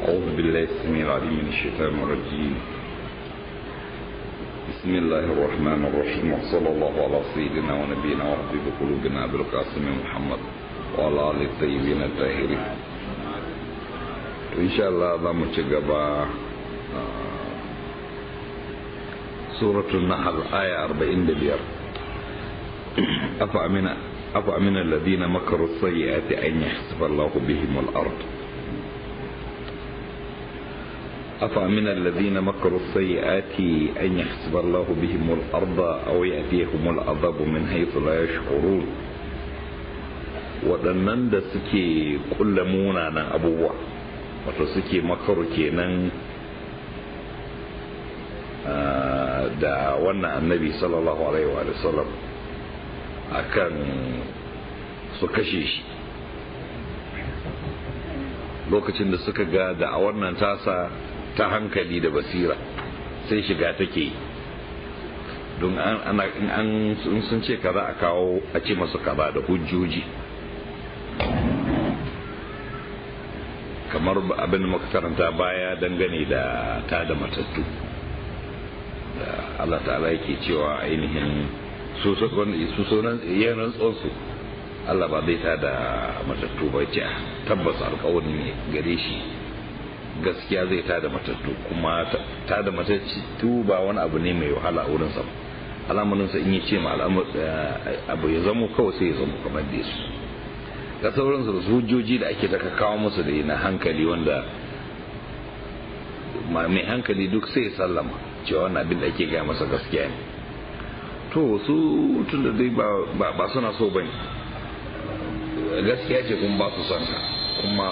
أعوذ بالله السميع العليم من الشيطان الرجيم. بسم الله الرحمن الرحيم، وصلى الله على سيدنا ونبينا وحبيب قلوبنا أبي القاسم محمد وعلى آله الطيبين الطاهرين. إن شاء الله ذا متجبا سورة النحل آية 45. أفأمن الذين مكروا السيئات أن يخسف الله بهم الأرض. أفأمن الذين مكروا السيئات أن يخسف الله بهم الأرض أو يأتيهم العذاب من حيث لا يشعرون. waɗannan da suke kulla munanan abubuwa, wato suke makaru kenan da wannan annabi sallallahu alaihi wa sallam akan su kashe shi lokacin da suka ga da a wannan tasa ta hankali da basira sai shiga take don sun ce kaza a kawo a ce masu kaza da hujjoji, kamar abin da muka karanta baya dangane da ta da matattu da Allah ta'ala yake cewa ainihin su sunan yanar tsonsu Allah ba zai ta da matattu ba, ce tabbas alƙawari ne gare shi, gaskiya zai ta da matattu, kuma ta da matattu ba wani abu ne mai wahala a wurinsa ba. Al'amuransa in yi ce ma abu ya zamo kawai sai ya zamo kamar da su ga sauransu da hujjoji da ake taka kawo musu da na hankali, wanda mai hankali duk sai ya sallama cewa wannan abin da ake gaya masa gaskiya ne. To su tun da dai ba suna so bane, gaskiya ce kuma ba su son ka, kuma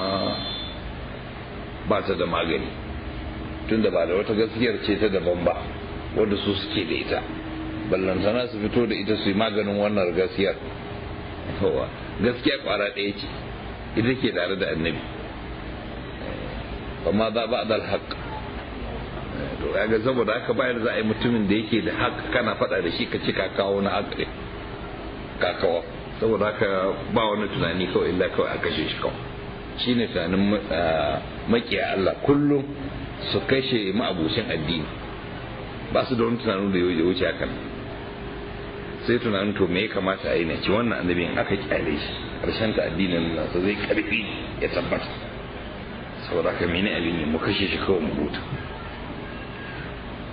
ba ta da magani, tun da ba da wata gaskiyar ce ta daban ba wanda su suke da ita, ballantana su fito da ita su yi maganin wannan gaskiyar. Gaskiya kwara ɗaya ce, ita ke tare da annabi, amma za ba da alhaq. To ya ga saboda haka bayar za a yi mutumin da yake da haq kana faɗa da shi ka ci kakawo na haq kakawa, saboda haka ba wani tunani kawai illa kawai a kashe shi kawai. Shine tunanin makiya Allah, kullum su kashe ma'abucin addini, ba su da wani tunanin da ya wuce hakan, sai tunanin to me ya kamata a yi na ci wannan annabi in aka kyale shi karshen ta addinin nasa zai karfi ya tabbata, saboda haka mene abin ne mu kashe shi kawai mu huta.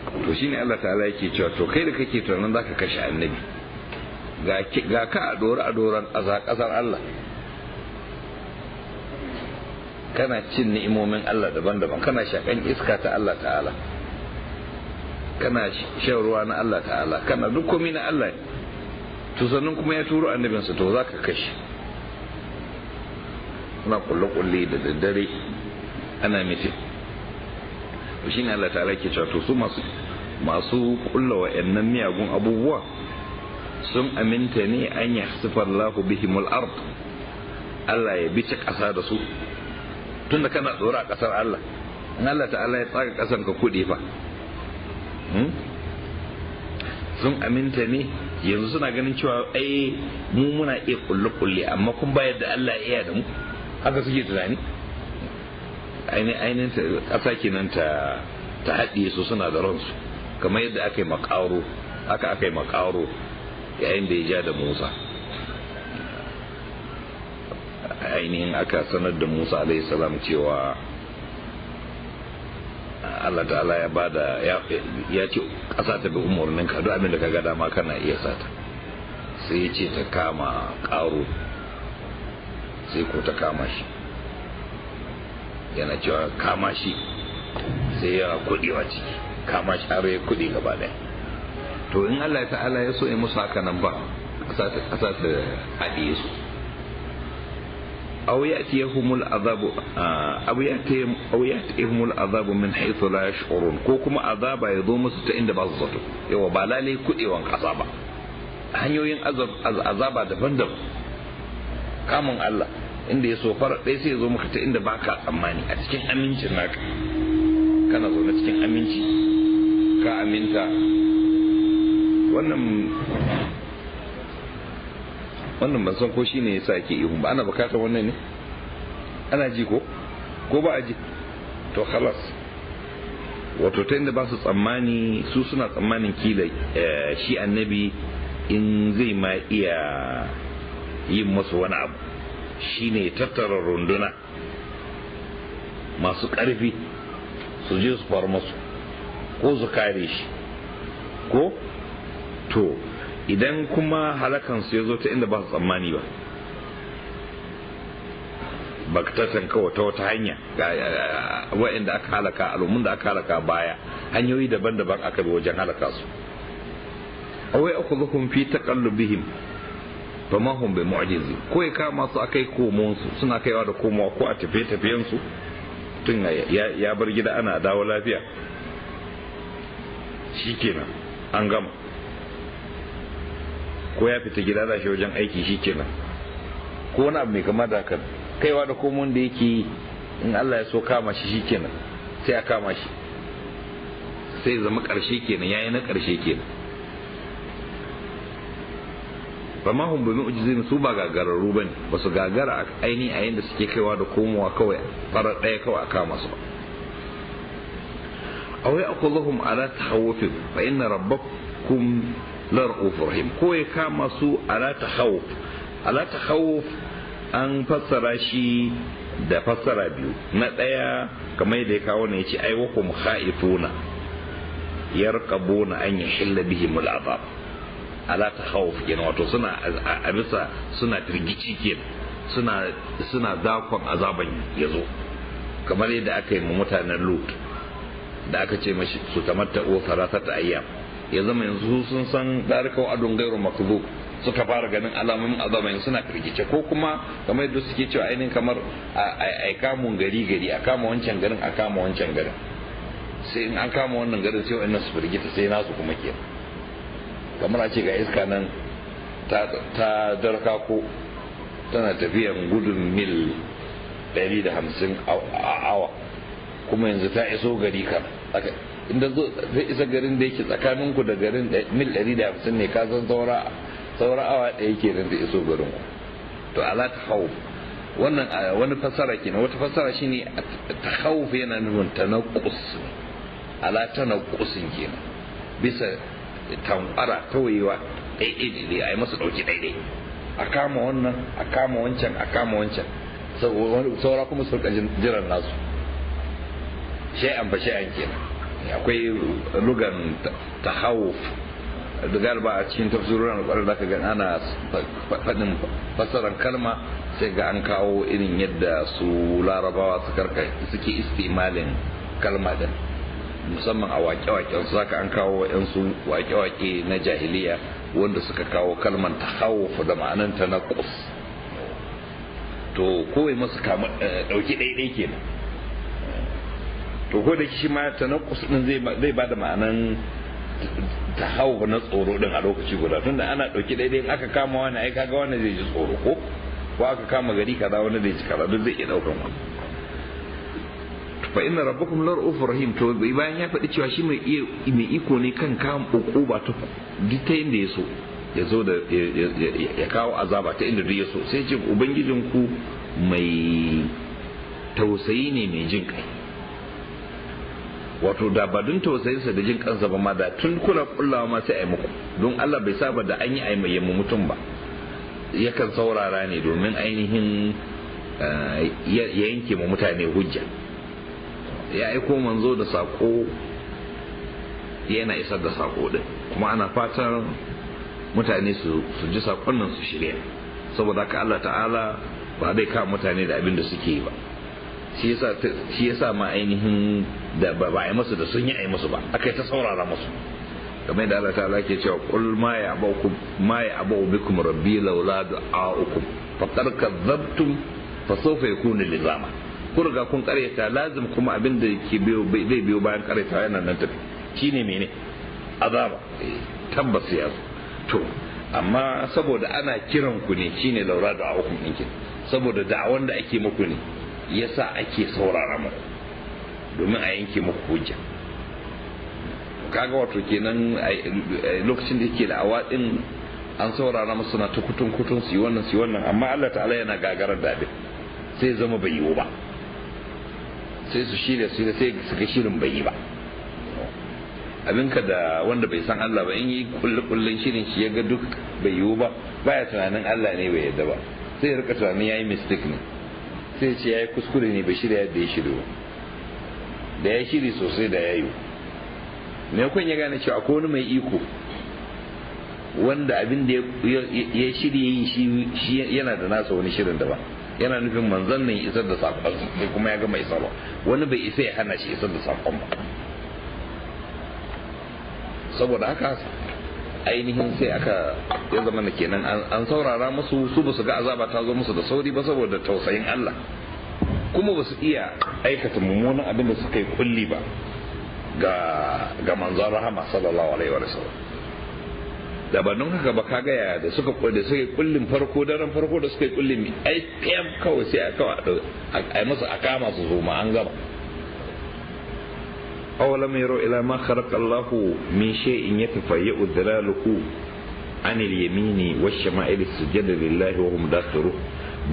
To shine Allah ta'ala yake cewa to kai da kake tunanin zaka kashe annabi, ga ka a doran ƙasar Allah, kana cin ni'imomin Allah daban-daban, kana shakan iska ta Allah ta'ala, kana shan ruwa na Allah ta'ala, kana duk komai na Allah, to sannan kuma ya turo annabinsa, to za ka kashe. Kuna kulle-kulle da daddare ana mitin. To shine Allah ta'ala ke cewa to su masu kulla wa'annan miyagun abubuwa sun aminta ne an yahsifa Allahu bihimul ard, Allah ya bice ƙasa da su, tunda kana tsora a ƙasar Allah, in Allah ta'ala ya tsaga ƙasan ka kuɗe fa. Sun aminta ne yanzu suna ganin cewa ai mu muna iya kulle amma kun bayar da Allah ya iya da mu, haka suke tunani. Ainihin ƙasa kenan ta haɗiye su suna da ransu, kamar yadda aka yi makaro yayin da ya ja da Musa. Ainihin aka sanar da Musa alaihi salam cewa Allah ta'ala ya bada ya ce ƙasa ta bi umarnin ka, duk abin da ka ga dama kana iya sata. Sai ya ce ta kama ƙaro, sai ko ta kama shi, yana cewa kama shi, sai yana kuɗewa ciki, kama shi har ya kuɗe gaba ɗaya. To in Allah ta'ala ya so ya musu haka nan ba, ƙasa ta haɗiye su. أو يأتيهم العذاب من حيث لا يشعرون، كوكما عذاب يضم ستين بازته يو بالالي كدي وان عذاب hanyoyin azaba daban-daban kamun Allah inda ya so fara ɗaya sai ya zo maka ta inda baka tsammani, a cikin amincin naka kana zaune cikin aminci ka aminta. wannan ban san ko shine yasa ake ihun ba, ana bukatar wannan ne, ana ji ko ba a ji to khalas. Wato ta inda ba su tsammani, su suna tsammanin kila shi annabi in zai ma iya yin masu wani abu shine tattara runduna masu ƙarfi su je su far masu ko su kare shi ko to idan kuma halakansu ya zo ta inda ba su tsammani ba, baktatan kawai ta wata hanya wa'inda aka halaka, al'ummun da aka halaka baya, hanyoyi daban-daban aka bi wajen halaka su. awai akhudhuhum fi taqallubihim fama hum bi mu'jizi, ko ya kama su akai komon su, suna kaiwa da komowa ko a tafiye-tafiyen su tun ya bar gida ana dawo lafiya shikenan an gama, ko ya fita gida da shi wajen aiki shikenan, ko wani abu mai kama da haka, kaiwa da komon da yake in Allah ya so kama shi shikenan sai a kama shi, sai zama karshe kenan, yayi na karshe kenan. ba ma hum bi mu'jizin, su ba gagararru bane, ba su gagara aini a yanda suke kaiwa da komowa kawai farar daya kawai a kama su ba. awai aqullahum ala tahawufin fa inna rabbakum lar'ufur rahim, ko ya kama su ala tahawuf. ala tahawuf an fassara shi da fassara biyu. Na ɗaya kamar yadda ya kawo ne ya ce ai wakum khaifuna yarqabuna an yahilla bihim al'azab. ala takhawuf kenan, wato suna a bisa suna firgici kenan, suna dakon azaban yazo, kamar yadda aka yi mutanen Lut da aka ce mashi su tamatta'u thalathata ayyam, ya zama yanzu sun san darikau adun gairu makdhub, suka fara ganin alamun azaban suna firgice, ko kuma kamar yadda suke cewa ainihin kamar a kamun gari a kama wancan garin a kama wancan garin, sai in an kama wannan garin sai wannan su firgita sai nasu kuma ke, kamar a ce ga iska nan ta darka ko tana tafiyan gudun mil 150 a awa, kuma yanzu ta iso gari kan inda zai isa garin da yake tsakaninku da garin mil 150 ne, ka san saura awa ɗaya ke nan da iso garin ku. to ala takhawuf wannan wani fassara kenan. wata fassara shine takhawuf yana nufin tanaqqus, ala tanaqqusin kenan, bisa tankwara tawayewa ɗaiɗai a yi masa ɗauki ɗaiɗai, a kama wannan a kama wancan a kama wancan, saura kuma su rika jiran nasu shay'an fa shay'an kenan. akwai lugan tahawuf da galba a cikin tafsirin alƙur'ani da ka ga ana faɗin fassarar kalma, sai ga an kawo irin yadda su larabawa suke istimalin kalma din, musamman a waƙe-waƙen su zaka an kawo yansu waƙe-waƙe na jahiliya wanda suka kawo kalman tahawuf da ma'anan tanaqqus. to kowai masu kama ɗauki ɗaiɗai kenan. to ko da shi ma tanaqqus din zai ba da ma'anan tahawuf na tsoro din a lokaci guda, tunda ana ɗauki ɗaiɗai in aka kama wani ai kaga wani zai ji tsoro, ko aka kama gari kaza wani zai ji kaza, duk zai iya ɗaukan wani. fa inna rabbakum lar'ufur rahim, to bayan ya faɗi cewa shi mai iko ne kan kawo ukuba ta duk ta inda ya so, ya zo da ya kawo azaba ta inda duk ya so, sai ce ubangijinku mai tausayi ne mai jin kai. wato da ba dun tausayinsa da jin kansa ba ma da tun kula kullawa ma sai a yi muku, don Allah bai saba da an yi aimayen mutum ba, yakan saurara ne domin ainihin ya yanke mu mutane hujja. ya aiko manzo da sako, yana isar da sako din, kuma ana fatan mutane su ji sakon nan su shirya, saboda haka Allah ta'ala ba zai kama mutane da abin da suke yi ba. shi yasa ma ainihin da ba a yi masu da sun yi a yi masu ba, aka yi ta saurara masu, kamar da Allah ta'ala ke cewa qul ma ya'ba'u bikum rabbi laula du'a'ukum faqad kadzabtum fa sawfa yakunu lizama. kun riga kun karyata, lazim kuma abin da ke zai biyo bayan karyata yana nan tafi, shine mene azaba, tabbas ya zo. to amma saboda ana kiran ku ne, shine laura da hukum ɗinkin, saboda da'awan da ake muku ne yasa ake saurara muku domin a yanke muku hujja. kaga wato kenan lokacin da yake da awadin an saurara musu na ta kutun su yi wannan, amma Allah ta'ala yana gagarar da abin sai zama bai yiwu ba, sai su shirya su sai su ga shirin bai yi ba. Abinka da wanda bai san Allah ba in yi kullun shirin shi ya ga duk bai yiwu ba baya tunanin Allah ne bai yadda ba, sai ya rika tunanin yayi mistake ne, sai ce yayi kuskure ne bai shirya yadda ya shirya ba. Da ya shiri sosai da ya yi me kun ya gane cewa akwai wani mai iko wanda abin da ya shirya yi shi yana da nasa wani shirin da ba, yana nufin manzon nan isar da sakon sai kuma ya gama isarwa, wani bai isa ya hana shi isar da sakon ba. Saboda haka ainihin sai aka ya zama na kenan an saurara musu, su ba su ga azaba ta zo musu da sauri ba saboda tausayin Allah, kuma ba su iya aikata mummunan abin da suka yi kulli ba ga manzon rahama sallallahu alaihi wa sallam. Da ba don haka ba kaga ya da suka yi kullin farko daren farko da suka yi kullin ai kawai sai a masa a kama su zo ma an gama. أولم يروا إلى ما خلق الله من شيء يتفيأ ظلاله عن اليمين والشمائل السجد لله وهم داخرون.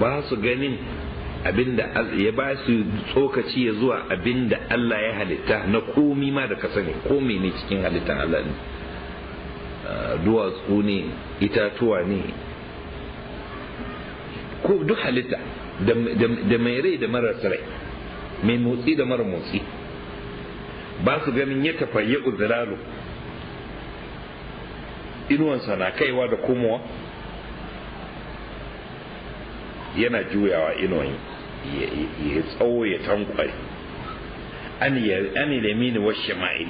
ba su ganin abinda ya ba su tsokaci ya zuwa abinda Allah ya halitta na komi ma da ka sani, komi ne cikin halittan Allah ne, duwatsu ne, itatuwa ne, ko duk halitta da mai rai da marar rai, mai motsi da mara motsi. Ba su ganin ya tafayya uziralu inuwansa na kaiwa da komowa, yana juyawa inuwan ya tsawo ya tankwai, an lamini wa shama'il,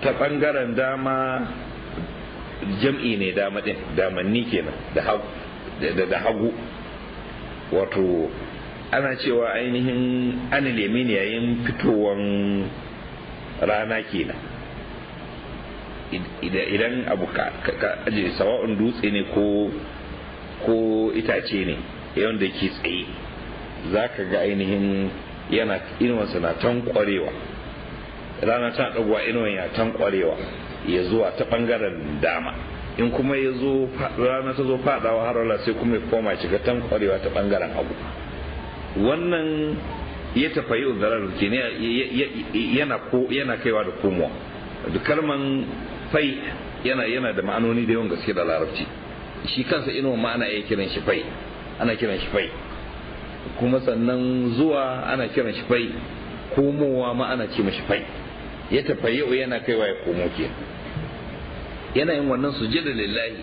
ta bangaren dama jam'i ne dama din, damanni kenan da hagu, wato ana cewa ainihin an lamini yayin fitowan rana kenan, idan abu ka ajiye sawa'un dutse ne ko itace ne yadda ke tsaye za ka ga ainihin yana inuwansa na tankwarewa, rana ta ɗagwa inuwan ya tankwarewa ya zuwa ta ɓangaren dama, in kuma ya zo rana ta zo faɗawa har wala sai kuma ya koma shiga tankwarewa ta ɓangaren hagu. Wannan ya tafayi uzarar ke yana kaiwa da komowa. Da kalman fai yana da ma'anoni da yawan gaske da larabci, shi kansa inuwa ma ana iya kiran shi fai, ana kiran shi fai, kuma sannan zuwa ana kiran shi fai, komowa ma ana ce mashi fai. Ya tafayi yana kaiwa ya komo ke, yana yin wannan sujada lillahi,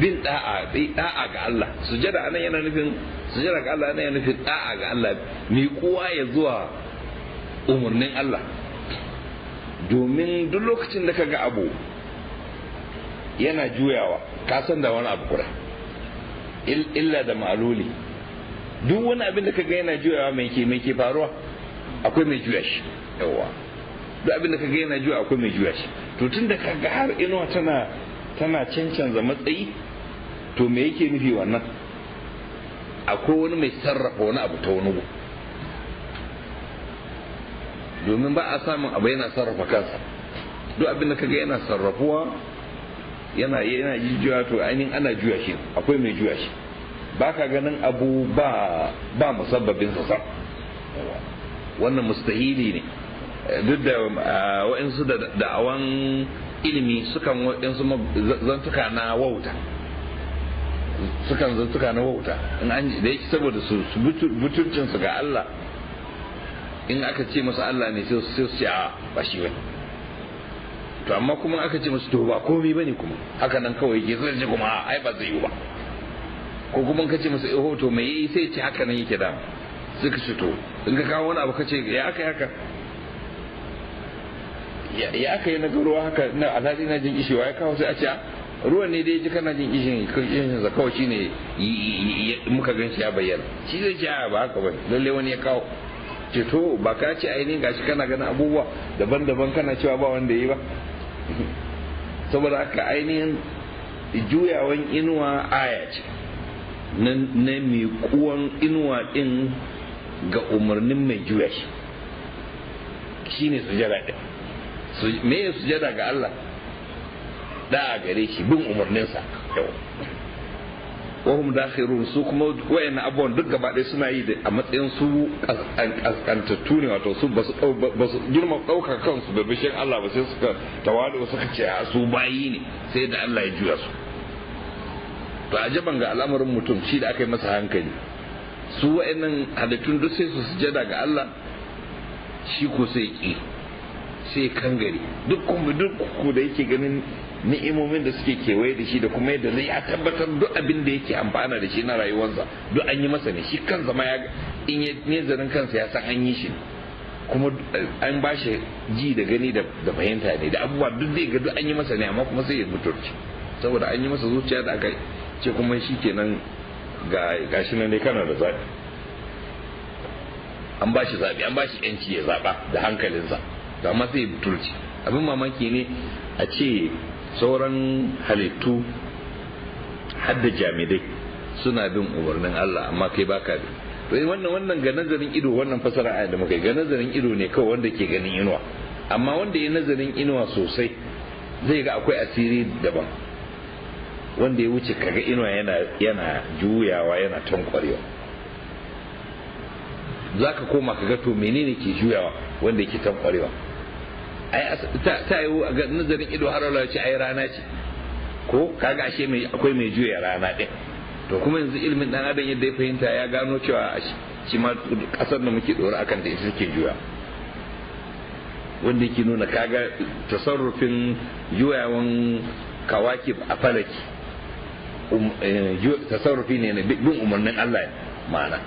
bin da'a ga Allah. Sujada anan yana nufin sujada ga Allah, yana nufin da'a ga Allah, mi kowa ya zuwa umarnin Allah. Domin duk lokacin da kaga abu yana juyawa ka san da wani abu kura, illa da ma'aluli. Duk wani abin da kaga yana juyawa mai ke faruwa, akwai mai juya shi. Yawa duk abin da kaga yana juyawa akwai mai juya shi. To tun da kaga har inuwa tana cancanza matsayi, to me yake nufi wannan? Akwai wani mai sarrafa wani abu ta wani gu, domin ba a samun abu yana sarrafa kansa. Duk abin da kaga yana sarrafuwa yana juya, to ainihin ana juya shi, akwai mai juya shi. Ba ka ganin abu ba musabbabin sa sam, wannan mustahili ne. Duk da wa'insu da da'awan ilimi sukan wa'insu zantuka na wauta, in an da yake saboda su butuncinsu ga Allah, in aka ce masa Allah ne sai su ce a ba shi bane. To amma kuma aka ce masu to ba komai bane, kuma haka nan kawai ke zai ce kuma ai ba zai yi ba. Ko kuma ka ce masa eh to me yayi sai ce haka nan yake da, suka ce to in ka kawo wani abu ka ce ya aka haka ya aka yi na ruwa haka na alhaji na jin ishewa ya kawo sai a ce ruwan ne dai ji kana jin ishin sa kawai shine muka gan shi ya bayyana, shi zai ce ba haka ba lalle wani ya kawo. Ce to ba ka ce ainihin gashi kana ganin abubuwa daban-daban kana cewa ba wanda yi ba. Saboda haka ainihin juyawan inuwa aya ce na miƙuwan inuwa din ga umarnin mai juya shi, shine sujada din. Me ya sujada ga Allah? Da a gare shi, bin umarninsa. wahum dakhirun su kuma wayannan abubuwan duk gaba ɗaya suna yi a matsayin su kaskantattu ne, wato su basu girma ɗaukar kansu da bishin Allah ba, sai suka tawadu suka ce a su bayi ne sai da Allah ya juya su. To ajaban ga al'amarin mutum shi da aka yi masa hankali, su wayannan halittun duk sai su sujada ga Allah, shi ko sai ki sai kangare duk ku da yake ganin ni'imomin da suke kewaye da shi da kuma yadda zai ya tabbatar duk abin da yake amfana da shi na rayuwarsa duk an yi masa ne, shi kansa ma in ya nezarin kansa ya san an yi shi kuma an ba shi ji da gani da fahimta ne da abubuwa duk zai ga duk an yi masa ne, amma kuma sai ya muturci saboda an yi masa zuciya da aka ce kuma shi kenan ga shi nan dai kana da zaɓi, an ba shi zaɓi, an ba shi yanci ya zaɓa da hankalinsa, amma sai ya muturci. Abin mamaki ne a ce sauran halittu hadda jamidai suna bin umarnin Allah amma kai baka bi. To wannan ga nazarin ido, wannan fasara aya da muka yi ga nazarin ido ne kawai wanda ke ganin inuwa, amma wanda ya nazarin inuwa sosai zai ga akwai asiri daban wanda ya wuce kaga inuwa yana juyawa yana tankwarewa. Zaka koma kaga to menene ke juyawa wanda yake tankwarewa. Ta yi ga nazarin ido har Allah ya ce ai rana ce ko kaga ashe akwai mai juya rana din. To kuma yanzu ilimin dan adam yadda ya fahimta ya gano cewa shi ma kasar da muke dora akan da ita take juya, wanda yake nuna kaga tasarrufin juyawan kawaki a falaki tasarrufi ne na bin umarnin Allah ma'ana.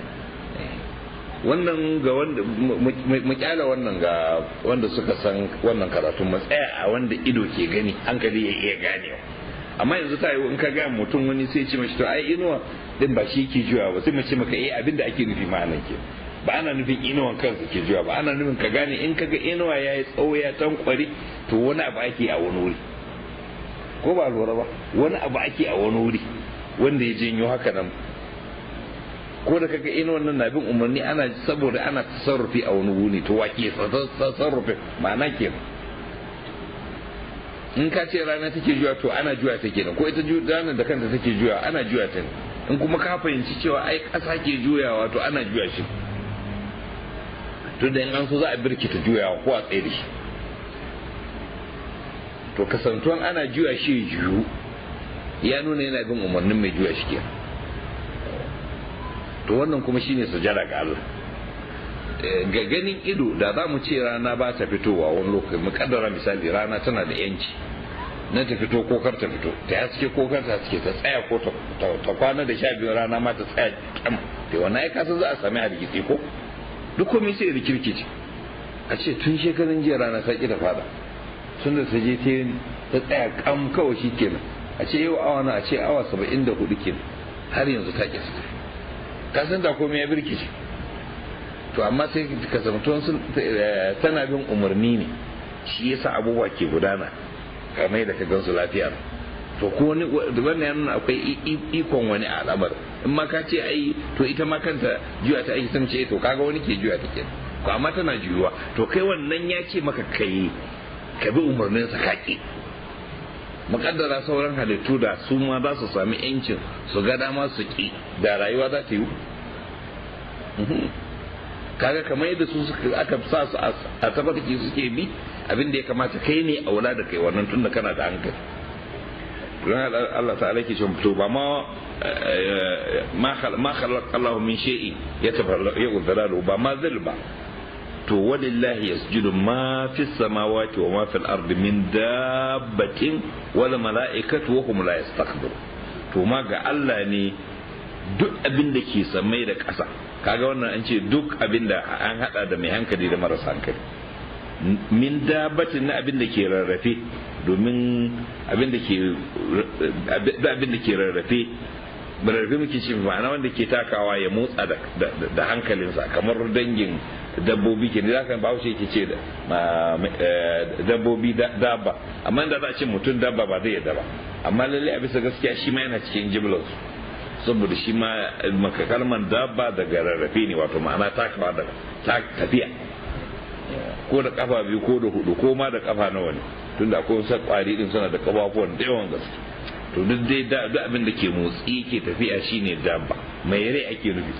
Wannan ga wanda mu kyala wannan ga wanda suka san wannan karatun matsaya a wanda ido ke gani hankali ya iya ganewa. Amma yanzu ta yi in ka ga mutum wani sai ce mashi to ai inuwa din ba shi ke juya ba, sai mu ce maka abinda ake nufi ma'anan ke ba ana nufin inuwan kansa ke juya ba, ana nufin ka gane in kaga inuwa yayi tsawo ya tankwari to wani abu ake a wani wuri, ko ba lura ba wani abu ake a wani wuri wanda ya janyo haka nan. Ko da kaga inuwan nan na bin umarni ana saboda ana tasarrufi a wani wuri, to wake tasarrufi ma'ana ke in ka ce rana take juya to ana juya ta kenan, ko ita ranar da kanta take juya ana juya ta. In kuma ka fahimci cewa ai ƙasa ke juyawa to ana juya shi, to da in an so za a birkita juyawa ko a tsaye da shi. To kasantuwan ana juya shi juyu ya nuna yana bin umarnin mai juya shi kenan. To wannan kuma shine sujada ga Allah. Ga ganin ido da za mu ce rana ba ta fitowa wani lokaci, mu kaddara misali rana tana da yanci na ta fito ko kar ta fito, ta haske ko kar ta haske, ta tsaya ko ta kwana da 12 rana ma ta tsaya kyam, to wannan ai kasan za a sami hargitsi ko duk komai sai rikirkice. A ce tun shekarun jiya rana ta ki da fada, tun da ta je ta tsaya kam kawai shi kenan. A ce yau awa na, a ce awa 74 kenan har yanzu ta ki ta kasan da komai ya birkice. To amma sai kasantuwan tana bin umarni ne, shi yasa abubuwa ke gudana kamar da ka gansu lafiya. To ko wani wannan ya nuna akwai ikon wani al'amar. In ma ka ce ai to ita ma kanta juya ta aiki sun ce to kaga wani ke juya take, ko amma tana juyuwa, to kai wannan ya ce maka kai ka bi umarnin sa kake. Mukaddara sauran halittu da su ma za su sami yancin su ga dama su ki, da rayuwa za ta yi. Kaga kamar yadda su aka sa su a tabarki suke bi abin da ya kamata kai ne aula da kai wannan tunda kana da hankali. don Allah ta'ala ke cewa to ba ma khalaqa Allah min shay'in yatafarraqu dhalalu ba ma zal ba to walillahi yasjudu ma fis samawati wa ma fil ardi min dabbatin wal mala'ikatu wa hum la yastakbirun. To ma ga Allah ne duk abin da ke samai da ƙasa, kaga wannan an ce duk abin da an hada da mai hankali da marasa hankali, min dabbatin na abin da ke rarrafe, domin abin da ke rarrafe muke ce ma'ana wanda ke takawa ya motsa da hankalinsa, kamar dangin dabbobi ke ne zaka bawo shi ke ce dabbobi dabba, amma da za a ce mutum dabba ba zai yadda ba, amma lalle a bisa gaskiya shi ma yana cikin jiblansu, saboda shi ma kalman dabba daga rarrafe ne, wato ma'ana takawa da tafiya, ko da kafa biyu ko da hudu ko ma da kafa nawa ne, tunda akwai wasu kwari din suna da kafafuwan da yawan gaske. to duk dai duk abin da ke motsi ke tafiya shine dabba. Mai rai ake nufi,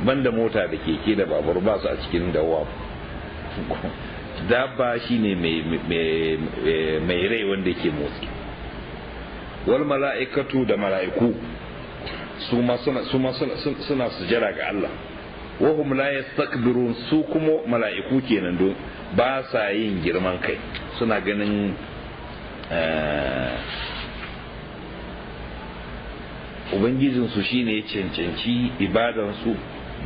banda mota da keke da babur ba su a cikin dawa. Dabba shine mai rai wanda ke motsi. Wal mala'ikatu da mala'iku su ma suna sujada ga Allah. Wa hum la yastakbirun, su kuma mala'iku kenan don ba sa yin girman kai, suna ganin ubangijinsu shine ya cancanci ibadansu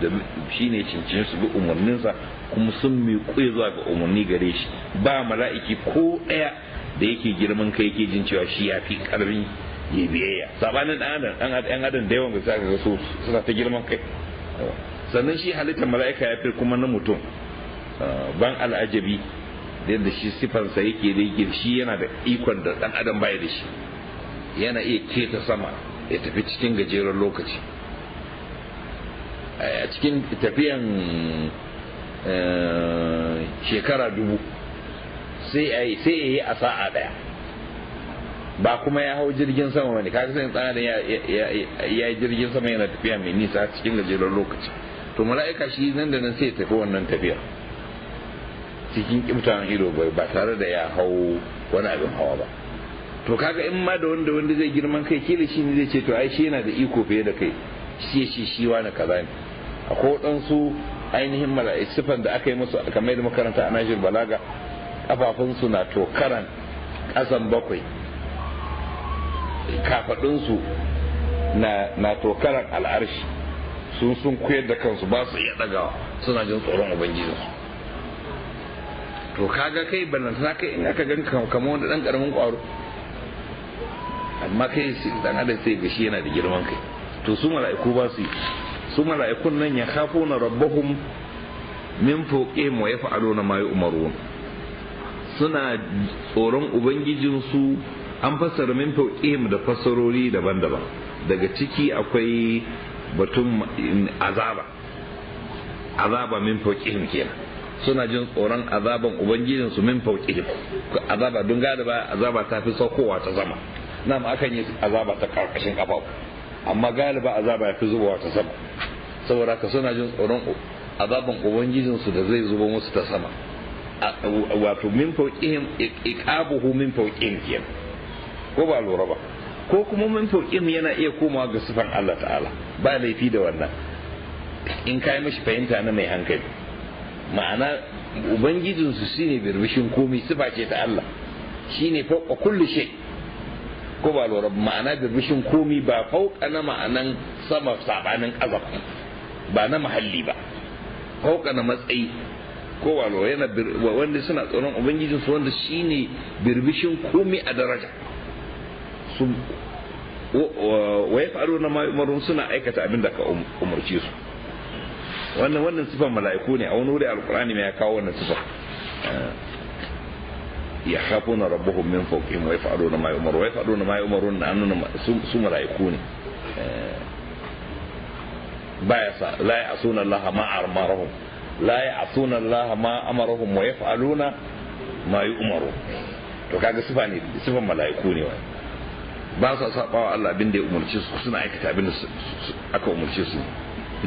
da shine ya cancanci su bi umarninsa, kuma sun miƙe zuwa ga umarni gare shi. Ba mala'iki ko ɗaya da yake girman kai yake jin cewa shi ya fi ƙarfin ya biyayya, sabanin ɗan adam da yawan gaske aka ga su suna ta girman kai. Sannan shi halittar mala'ika ya fi kuma na mutum ban al'ajabi da yadda shi sifansa yake da yake shi yana da ikon da ɗan adam baya da shi, yana iya keta sama ya tafi cikin gajeren lokaci. A cikin tafiyan shekara 1000 sai ya yi a sa'a daya, ba kuma ya hau jirgin sama wani kaga sai tsana ya yi jirgin sama yana tafiya mai nisa cikin gajeren lokaci. To mala'ika shi nan da nan sai ya tafi wannan tafiya cikin kimtawan ido ba tare da ya hau wani abin hawa ba. To kaga in ma da wanda zai girman kai kila shi ne zai ce to ai shi yana da iko fiye da kai, shi wani kaza ne. Akwai waɗansu ainihin mala'iku sifan da aka yi musu kamar da makaranta a Najir Balaga, kafafunsu na tokaran ƙasan bakwai, kafaɗinsu na tokaran al'arshi, sun koyar da kansu ba su iya ɗagawa, suna jin tsoron ubangijinsu. To kaga kai ballantana kai in aka gan kamar wanda ɗan ƙaramin ƙwaro, amma kai dan adam sai ga shi yana da girman kai. To su mala'iku ba su mala'ikun nan ya khafuna rabbahum min fawqihim wa yaf'aluna ma yu'marun, suna tsoron ubangijinsu. An fassara min fawqihim da fassarori daban-daban, daga ciki akwai batun azaba min fawqihim kenan, suna jin tsoron azaban ubangijinsu min fawqihim. Azaba don gada ba azaba ta fi saukowa ta sama, nam akan yi azaba ta karkashin kafa, amma galiba azaba ya fi zubowa ta sama, saboda ka suna jin tsoron azaban ubangijinsu da zai zubo musu ta sama. Wato min fawqihim iqabuhu min fawqihim kenan, ko ba lura ba, ko kuma min fawqihim yana iya komawa ga sifan Allah ta'ala, ba laifi da wannan in kai mishi fahimta na mai hankali. Ma'ana ubangijinsu shine birbishin komai, sifa ce ta Allah, shine fawqa kulli shay, ko ba lura. Ma'ana birbishin komi ba fauka na ma'anan sama sabanin ƙasa, ba na mahalli ba, fauka na matsayi, ko ba lura. Yana wanda suna tsoron ubangijin su wanda shine birbishin komi a daraja. Su wa yaf'aluna ma yu'marun, suna aikata abin da ka umarce su. Wannan sifan mala'iku ne. A wani wuri alqur'ani mai ya kawo wannan sifan, yakhafuna rabbahum min fawqihim wa yaf'aluna ma yu'marun. Wa yaf'aluna ma yu'marun na annuna su mala'iku ne. La ya'suna Allah ma amarahum, la ya'suna Allah ma amarahum wa yaf'aluna ma yu'marun. To kaga sifa ne, sifan mala'iku ne wai. Ba su sabawa Allah abin da ya umarce su, suna aikata abin da aka umarce su.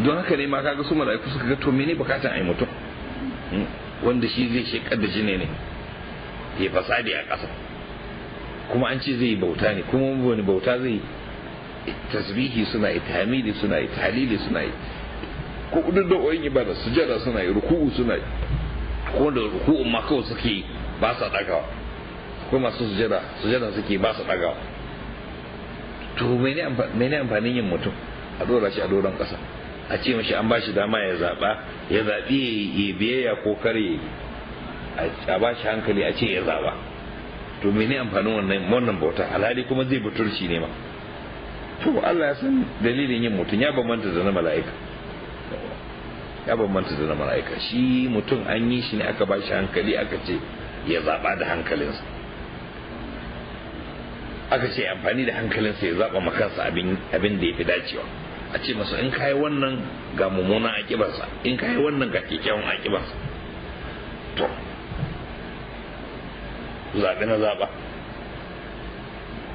Don haka ne ma kaga su mala'iku suka ga to mene bukatan ai mutum wanda shi zai shekar da jini ne ya fasadi a ƙasa, kuma an ce zai yi bauta ne, kuma wani bauta zai tasbihi suna yi, tahmidi suna yi, tahlili suna yi, ko duk da oyin ibada, sujada suna yi, ruku'u suna yi, ko da ruku'u ma kawai suke yi ba sa dagawa, ko masu sujada suke ba sa dagawa. To mene amfanin yin mutum a dora shi a doron ƙasa, a ce mashi an ba shi dama ya zaɓi ya biyayya ko kare, a ba shi hankali a ce ya zaɓa. To mene amfanin wannan bauta, alhali kuma zai buturci ne ma. To Allah ya san dalilin yin mutum, ya bambanta da na mala'ika, shi mutum an yi shi ne aka ba shi hankali, aka ce ya zaɓa da hankalinsa, aka ce amfani da hankalinsa ya zaɓa makansa abin da ya fi dacewa. A ce masa in kayi wannan ga mummunan akibarsa, in kayi wannan ga kyakkyawan akibarsa. To zaɓi na zaɓa.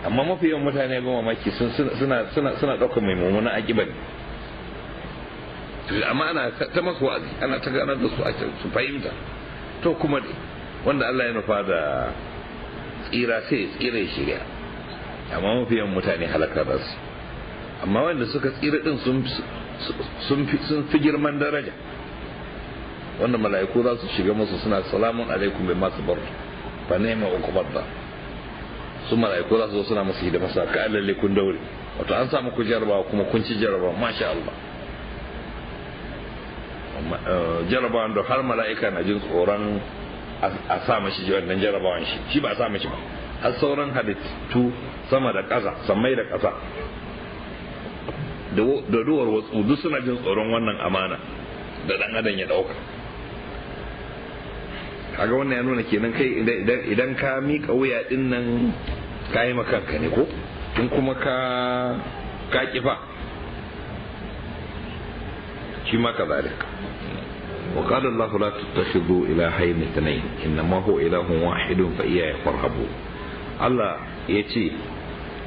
amma mafi yawan mutane ga mamaki suna ɗaukar mai mummunan akiba ne. Amma ana ta masu wa'azi, ana ta ganar da su fahimta. To kuma dai wanda Allah ya nufa da tsira sai ya tsira ya shirya, amma mafi yawan mutane halaka da su. Amma wanda suka tsira din sun fi girman daraja, wanda mala'iku za su shiga musu suna salamun alaikum bai masu bar fa nema ukubar da su mala'iku za su zo suna musu hidima sa ka lalle kun daure, wato an samu ku jarabawa kuma kun ci jarabawa masha Allah. Jarabawan da har mala'ika na jin tsoron a sa mashi wannan jarabawan shi ba a sa mashi ba, har sauran halittu sama da ƙasa, sammai da ƙasa da duwar wasu duk suna jin tsoron wannan amana da dan adam ya dauka. Kaga wannan ya nuna kenan kai idan ka mika wuya din nan ka yi makanka ne ko in kuma ka kifa shi ma ka zalika. وقال الله لا تتخذوا إلهين اثنين إنما هو إله واحد فإياي فارهبون. Allah ya ce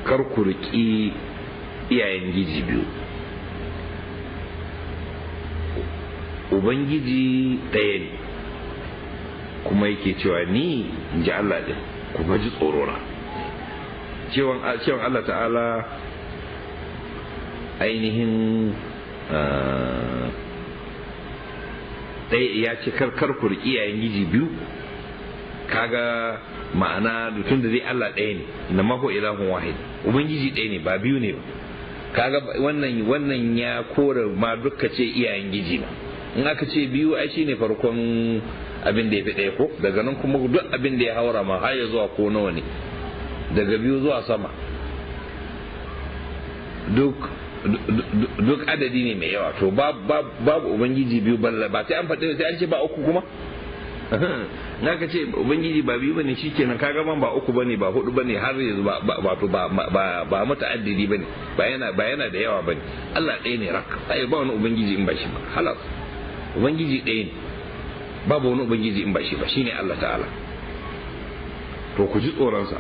kar ku riƙi iyayen giji biyu, Ubangiji ɗaya ne, kuma yake cewa ni in ji Allah ɗin ku ji tsorona. Cewan Allah ta'ala ainihin ɗaya ya ce kar ku riƙi iyayen giji biyu, kaga ma'ana tun da dai Allah ɗaya ne, na mako ilahun wahid, Ubangiji ɗaya ne ba biyu ne ba. Kaga wannan ya kore ma duka ce iyayen giji ba. In aka ce biyu ai shine farkon abin da ya fi ɗaya ko, daga nan kuma duk abin da ya haura ma har ya zuwa ko nawa ne, daga biyu zuwa sama duk adadi ne mai yawa. To babu Ubangiji biyu balla, ba sai an faɗi sai an ce ba uku kuma. Na ka ce Ubangiji ba biyu bane shikenan, kaga man ba uku bane ba hudu bane har yanzu ba muta'addidi bane, ba yana da yawa bane. Allah ɗaya ne rak, sai ba wani Ubangiji in ba shi ba, halas Ubangiji ɗaya ne, babu wani Ubangiji in ba shi ba, shine Allah ta'ala. To ku ji tsoronsa.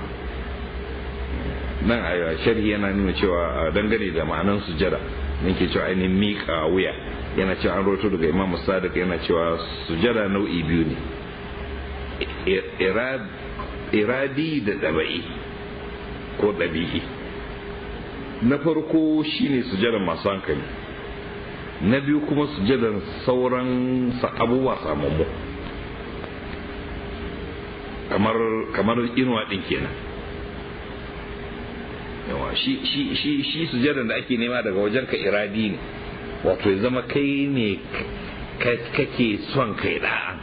Nan a sharhi yana nuna cewa dangane da ma'anan sujada nake cewa ainihin miƙa wuya, yana cewa an roto daga Imam Sadiq yana cewa sujada nau'i biyu ne, iradi da ɗaba'i ko ɗabi'i. Na farko shine sujadar masu hankali, na biyu kuma sujadar sauran abubuwa samammu kamar inuwa ɗin kenan. Yawa shi sujadar da ake nema daga wajen ka iradi ne, wato ya zama kai ne kake son kai da'an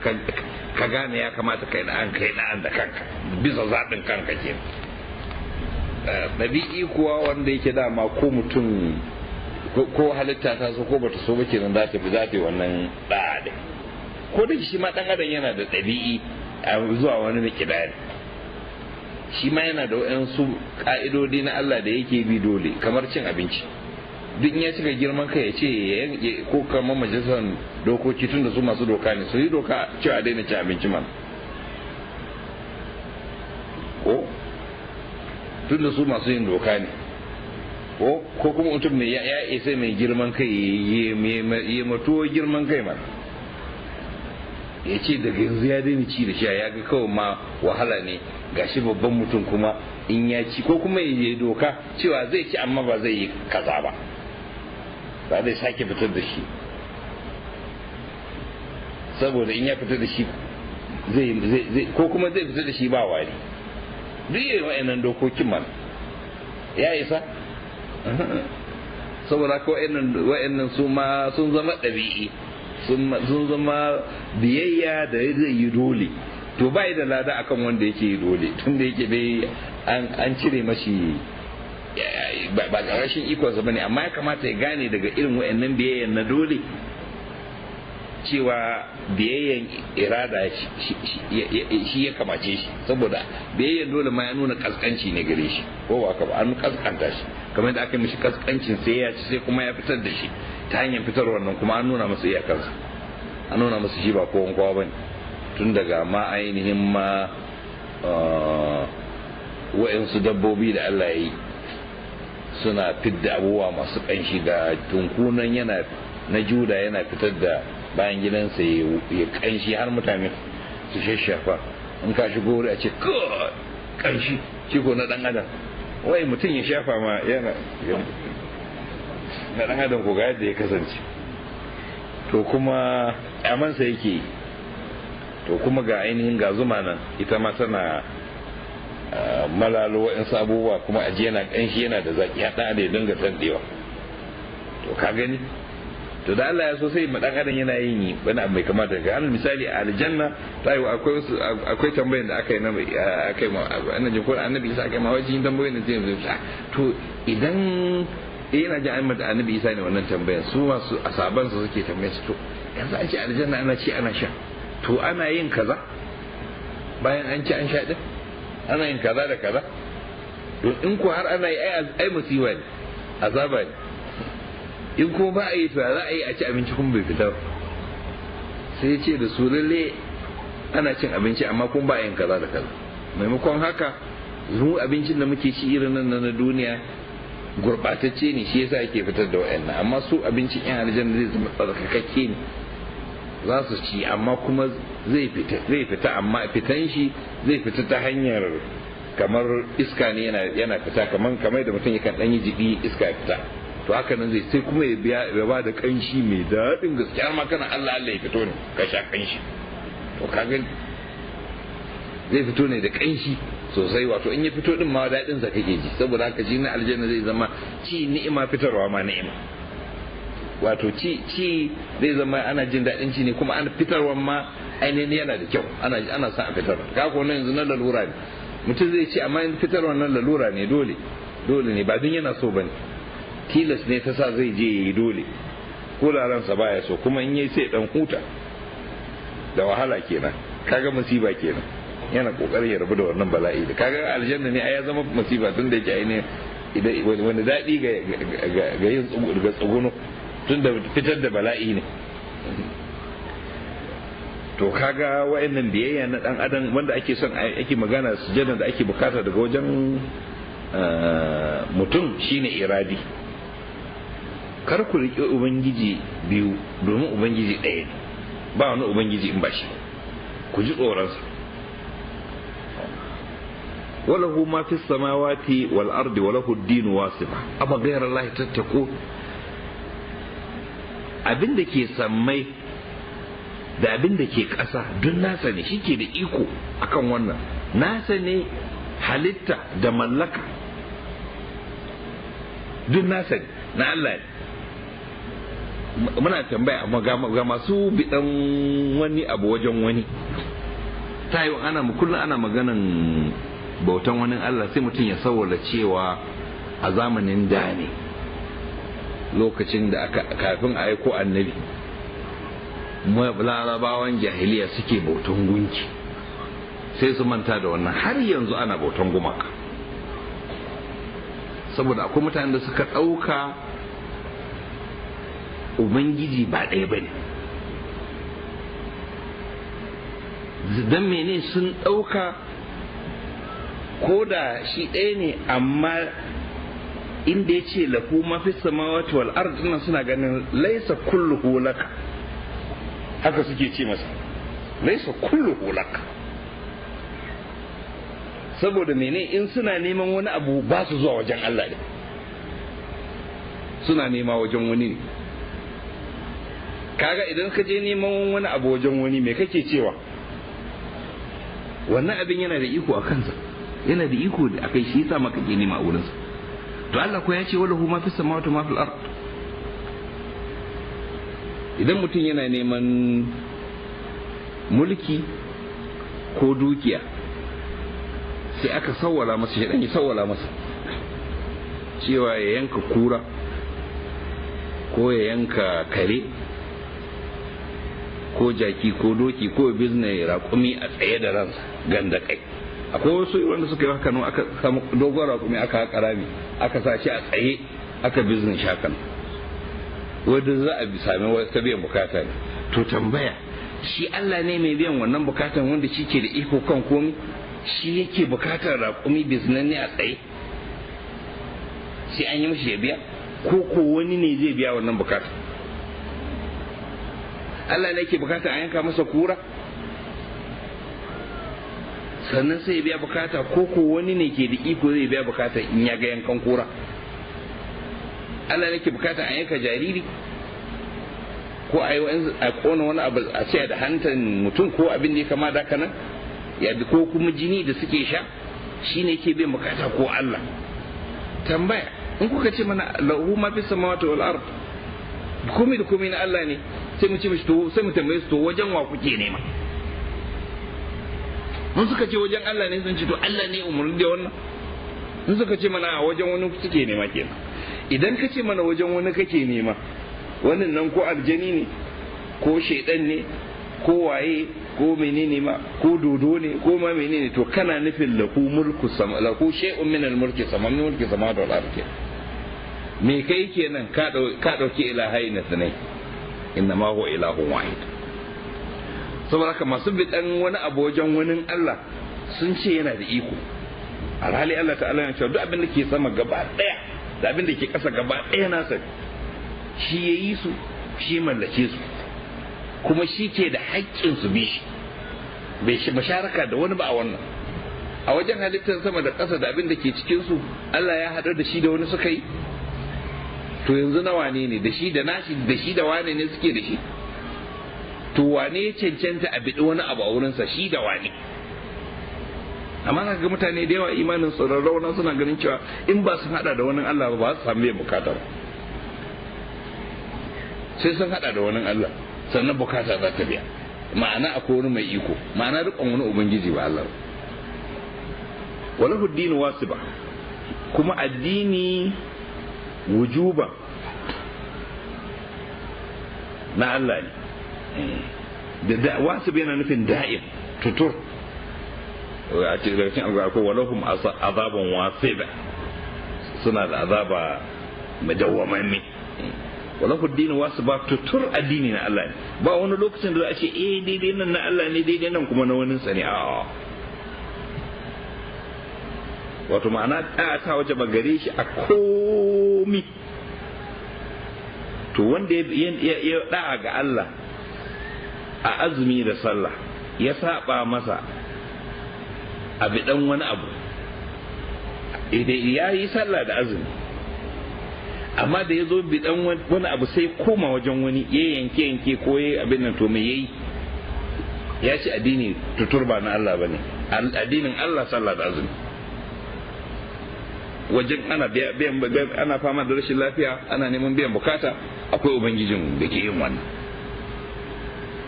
ka gane ya kamata kai da'an da kanka bisa zaɓin kanka ke. Ɗabi'i kuwa wanda yake dama ko mutum ko halitta ta so ko bata so ba kenan za ta yi wannan da'a ɗin, ko da shi ma ɗan adam yana da ɗabi'i a zuwa wani mikidari, shi ma yana da waɗansu ƙa'idodi na Allah da yake bi dole, kamar cin abinci. Duk ya cika girman kai ya ce ko kamar majalisar dokoki tun da su masu doka ne su yi doka cewa a daina cin abinci man, ko tun da su masu yin doka ne, ko kuma mutum mai ya isa mai girman kai ya matuwa girman kai man, ya ce daga yanzu ya daina ci da sha, ya ga kawai ma wahala ne, gashi babban mutum kuma in ya ci, ko kuma ya yi doka cewa zai ci amma ba zai yi kaza ba zai sake fitar da shi, saboda in ya fitar da shi zai ko kuma zai fitar da shi ba wari. Duk yayin wa'annan dokokin man ya isa, saboda ko wa'annan su ma sun zama ɗabi'i, sun zama biyayya da zai yi dole. To ba da lada akan wanda yake yi dole, tunda yake dai an cire mashi ba ƙarashin ikonsa bane, amma ya kamata ya gane daga irin wa'annan biyayyan na dole cewa biyayyan irada shi ya kamace shi, saboda biyayyan dole ma ya nuna kaskanci ne gare shi, ko ba ka ba an kaskanta shi, kamar da aka mishi kaskancin sai ya ci sai kuma ya fitar da shi ta hanyar fitar wannan kuma an nuna masa iyakarsa, an nuna masa shi ba kowa bane, tun daga ma ainihin ma wa'insu dabbobi da Allah ya yi suna fidda abubuwa masu ƙanshi. Ga tunkunan yana na Juda yana fitar da bayan gidansa ya ƙanshi har mutane su shashafa. In ka shigo wuri a ce ƙanshi, shi ko na ɗan adam wai mutum ya shafa ma yana na ɗan adam ko ga yadda ya kasance. To kuma amansa yake yi. To kuma ga ainihin ga zuma nan ita ma tana malalo wa'insu abubuwa kuma aji yana ƙanshi yana da zaƙi haɗa da ya dinga tanɗewa. To ka gani, to da Allah ya so sai dan adam yana yin yi wani abu mai kamata ga alal misali a aljanna ta yi akwai tambayin da aka yi na aka yi ma annabi ko annabi Isa aka yi ma wajen tambayoyin da zai to idan yana jin ayyukan da annabi Isa ne wannan tambayan su masu asaban su suke tambaye su to yanzu an ce aljanna ana ci ana sha to ana yin kaza bayan an ci an sha din ana yin kaza da kaza to in ko har ana yi ai musiba ne azaba ne. In kuma ba a yi to za a yi a ci abinci kuma bai fita sai ce da su lalle ana cin abinci amma kuma ba a yin kaza da kaza. Maimakon haka mu abincin da muke ci irin nan na duniya gurbatacce ne shi yasa ake fitar da wayannan, amma su abincin yan aljanna zai zama tsarkakakke ne za su ci amma kuma zai fita amma fitan shi zai fita ta hanyar kamar iska ne yana fita kamar da mutum yakan dan yi jibi iska ya fita to haka nan zai sai kuma ya ba da kanshi mai daɗin gaskiya ma kana Allah ya fito ne ka sha kanshi to ka gani zai fito ne da kanshi sosai, wato in ya fito din ma daɗin sa kake ji. Saboda haka shi na aljanna zai zama ci ni'ima fitarwa ma ni'ima, wato ci zai zama ana jin daɗin ci ne kuma an fitarwa ma ainihin yana da kyau ana sa a fitarwa. Ka ko nan yanzu na lalura ne mutum zai ci amma in fitarwa nan lalura ne dole ne ba dun yana so bane, tilas ne ta sa zai je yayi dole ko laransa baya so kuma in yayi sai dan huta da wahala kenan. Kaga musiba kenan, yana kokarin ya rabu da wannan bala'i da kaga aljanna ne ai ya zama musiba tun da yake ainihin idan wani daɗi ga yin tsuguno tun da fitar da bala'i ne. To kaga wa'annan biyayya na dan adam wanda ake son ake magana sujada da ake bukata daga wajen mutum shine iradi. Kar ku riƙe ubangiji biyu domin ubangiji ɗaya ne, ba wani ubangiji in ba shi. Ku ji tsoronsa. walahu ma fi samawati wal ardi walahu ad-din wasifa amma ghayra Allah tattaqu. Abin da ke sammai da abin da ke ƙasa duk nasa ne, shike da iko akan wannan, nasa ne halitta da mallaka duk nasa ne, na Allah ne. Muna tambaya amma ga masu bidan wani abu wajen wani ta yi kullum ana maganan bautan wani Allah sai mutum ya sawwala cewa a zamanin da ne lokacin da kafin a aiko annabi larabawan jahiliya suke bautan gunki, sai su manta da wannan. Har yanzu ana bautan gumaka saboda akwai mutanen da suka ɗauka ubangiji ba ɗaya ba ne. don mene sun ɗauka ko da shi ɗaya ne amma inda ya ce lahu mafi samawati wal ardi nan suna ganin laisa kulluhu laka, haka suke ce masa laisa kulluhu laka. saboda mene in suna neman wani abu ba su zuwa wajen Allah ne, suna nema wajen wani ne. kaga idan ka je neman wani abu wajen wani me kake cewa wannan abin yana da iko a kansa, yana da iko da akai, shi yasa maka ke nema a wurinsa. to Allah ko ya ce walahu ma fis samawati ma fil ard. idan mutum yana neman mulki ko dukiya sai aka sawwala masa, shi dan ya sawwala masa cewa ya yanka kura ko ya yanka kare ko jaki ko doki ko bizne raƙumi a tsaye da ransa ganda kai. akwai wasu wanda suka yi haka nan, aka samu dogon raƙumi aka haƙa rami aka sa shi a tsaye aka bizne shakan wanda za a sami wata biyan bukata ne. to tambaya, shi Allah ne mai biyan wannan bukatan wanda shi ke da iko kan komi shi yake bukatar raƙumi biznan ne a tsaye sai an yi mashi ya biya, ko wani ne zai biya wannan bukata? Allah ne yake bukata a yanka masa kura sannan sai ya biya bukata, ko wani ne ke da iko zai biya bukata in ya ga yankan kura? Allah ne yake bukata a yanka jariri, ko a kona wani abu a ce da hantar mutum ko abin da ya kama da kanan, ko kuma jini da suke sha, shi ne yake biyan bukata ko Allah? Tambaya, in kuka ce mana lahu ma fi samawati wal ard, komai da komai na Allah ne, sai mu ce mishi to, sai mu tambaye su to wajen wa kuke nema? mun suka ce wajen Allah ne, sun ce to Allah ne umarni da wannan. mun suka ce mana a wajen wani suke nema kenan. Idan ka ce mana wajen wani kake nema, wannan nan ko aljani ne, ko shaidan ne, ko waye, ko menene ma, ko dodo ne, ko ma menene, to kana nufin lahu mulku sama, lahu shay'un min al-mulki sama, min mulki sama da al-ardi. Me kai kenan ka dauki ilahai na sanai, inna ma huwa ilahun wahid. saboda haka masu bidan wani abu wajen wani Allah sun ce yana da iko, alhali Allah ta'ala ya ce duk abin da ke sama gaba daya da abin da ke kasa gaba daya nasa, shi yayi su, shi mallake su, kuma shi ke da haƙƙin su bi shi, bai shi masharaka da wani ba a wannan. A wajen halittar sama da ƙasa da abin da ke cikin su, Allah ya haɗar da shi da wani suka yi. To yanzu na wane ne, da shi da nashi, da shi da wane ne suke da shi? To wane ya cancanta a biɗi wani abu a wurinsa, shi da wane? Amma ga mutane da yawa imanin su rarrauna, suna ganin cewa in ba sun haɗa da wani Allah ba su samu bukata ba, sai sun haɗa da wani Allah sannan bukata za ta biya. Ma'ana akwai wani mai iko, ma'ana riƙon wani ubangiji ba Allah. Walahu dinu wasiba, kuma addini wujuba na Allah ne. Da wasib yana nufin da'im, tutur. A cikin alƙur'ani walahum azabun wasiba, suna da azaba madawwamami. walahu dinu wasu ba tutur addini na Allah ne. Ba wani lokacin da za a ce daidai nan na Allah ne, daidai nan kuma na wani sani. a wato ma'ana ta waje ba gare shi a komi. To wanda ya da'a ga Allah a azumi da sallah, ya saba masa a bidan wani abu, idan ya yi sallah da azumi, amma da ya zo bidan wani abu sai koma wajen wani ya yanke ko ya abin nan, to me yayi? Ya ce addini tutur ba na Allah bane. Addinin Allah sallah da azumi. Wajen ana fama da rashin lafiya, ana neman biyan bukata, akwai ubangijin da ke yin wannan.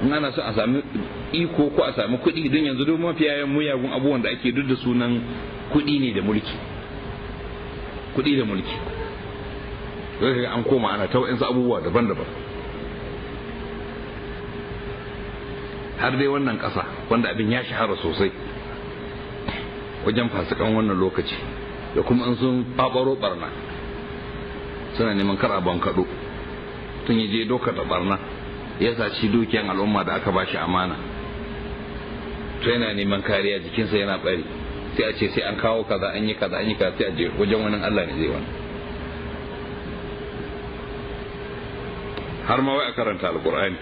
In ana so a sami iko ko a sami kuɗi, don yanzu duk mafiya muyagun abubuwan da ake duk da sunan kuɗi ne da mulki. Kuɗi da mulki. Zai an koma ana ta wa'insu abubuwa daban-daban. Har dai wannan ƙasa wanda abin ya shahara sosai wajen fasikan wannan lokaci, da kuma in sun ɓaɓaro ɓarna suna neman kar a bankaɗo, tun ya je doka da ɓarna ya saci dukiyan al'umma da aka bashi amana, to yana neman kariya, jikinsa yana ɓari, sai a ce sai an kawo kaza, an yi kaza, sai a je wajen wani Allah ne zai wani. Har ma wai a karanta alkur'ani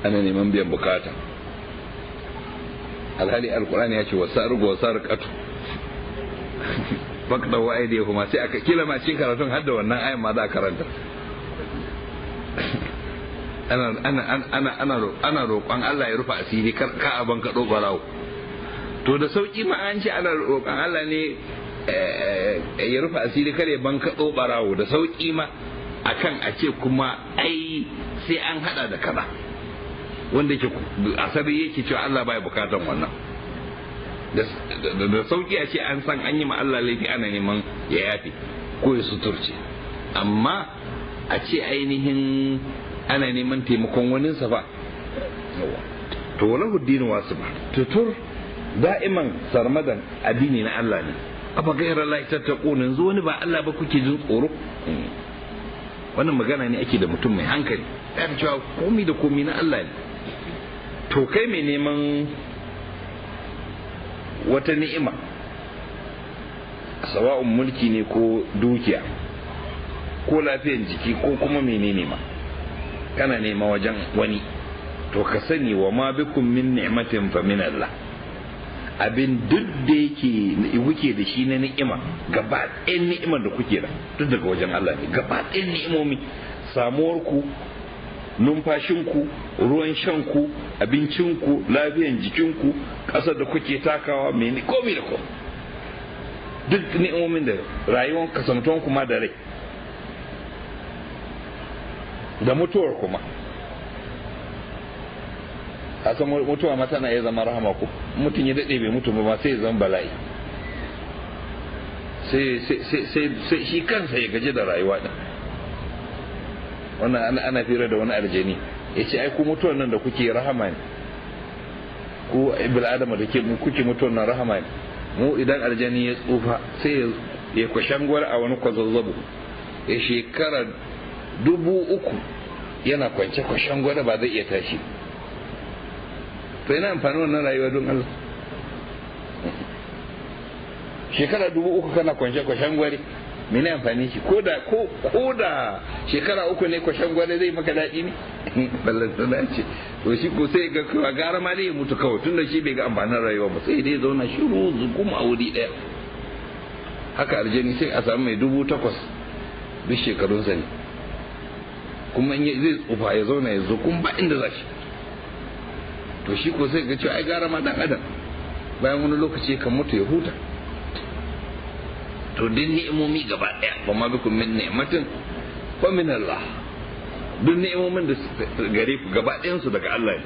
ana neman biyan bukata, alhali alkur'ani ya ce wasariqatu bakda wa aydihuma, sai aka kila ma cikin karatun hadda wannan ayan ma za a karanta. ana roƙon Allah ya rufa asiri, ka a banka do barawo. To da sauki ma an ce ana roƙon Allah ne ya rufa asiri kare banka do barawo, da sauki ma akan a ce kuma ai sai an hada da kaza, wanda yake asali yake cewa Allah baya bukatan wannan. Da sauki a ce an san an yi ma Allah laifi, ana neman ya yafi ko ya suturce, amma a ce ainihin ana neman taimakon wani sa ba. To walahu dinu wasiba, tutur da'iman sarmadan addini na Allah ne. Afa gairar Allah tattaquna, yanzu wani ba Allah ba kuke jin tsoro? Wannan magana ne ake da mutum mai hankali, ya cewa komai da komai na Allah ne. To kai mai neman wata ni'ima, sawa'un mulki ne ko dukiya ko lafiyan jiki ko kuma menene ma kana nema wajen wani, to ka sani wa ma bikum min ni'matin fa min Allah. Abin duk da kuke da shi na ni'ima, gaba ɗayan ni'imar da kuke da duk daga wajen Allah ne. Gaba ɗayan ni'imomi, samuwarku, numfashinku, ruwan shanku, abincinku, lafiyan jikinku, ƙasar da kuke takawa, mene komai da komai, duk ni'imomin da rayuwar kasamtuwan kuma da rai da mutuwar kuma. a san mutuwa ma tana iya zama rahama ko mutum ya daɗe bai mutu ba sai ya zama bala'i, sai shi kansa ya gaji da rayuwa din. wannan ana fira da wani aljani ya ce ai ku mutuwar nan da kuke rahama ne, ku bil adama da kuke mutuwar nan rahama ne. mu idan aljani ya tsufa sai ya kwashangwar a wani kwazazzabu ya shekara 3000 yana kwance kwashangwar ba zai iya tashi. to yana amfani wannan rayuwa don Allah? shekara 3000 kana kwance kwashangwar mene amfani shi? ko da shekara 3 ne kwashangwar zai maka daɗi ne? ballan sana ce to shi ko sai ga kawa gara ma dai mutu kawai, tunda shi bai ga amfanin rayuwa ba sai dai zauna shiru zugum a wuri ɗaya. haka aljani sai a samu mai 8000 duk shekarunsa ne, kuma in zai tsufa ya zauna ya zugum ba inda za shi. to shi ko sai ga cewa ai gara ma dan adam bayan wani lokaci kan mutu ya huta. to din ni'imomi gaba daya ba ma bikum min ni'matin fa min Allah, duk ni'imomin da gare ku gaba ɗayan su daga Allah ne.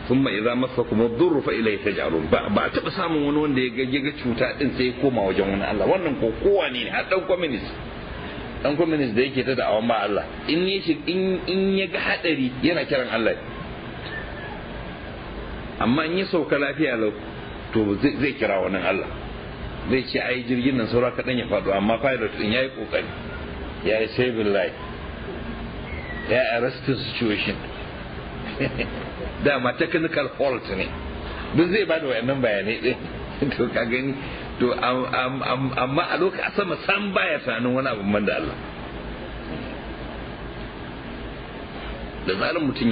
thumma idza massakum ad-durr fa ilayhi taj'alun. ba taba samun wani wanda ya ga cuta din sai ya koma wajen wani Allah. wannan ko kowa ne har dan communist da yake ta da'awan ba Allah, in ya ga hadari yana kiran Allah, amma in ya sauka lafiya lau to zai kira wannan Allah. zai ce ai jirgin nan saura kaɗan ya faɗo, amma pilot din yayi kokari, yayi saving life, ya arrest situation dama technical fault ne duk zai bada wayannan bayanai din. to ka gani, to amma a lokacin sama san baya sanin wani abu man da Allah. da zarin mutum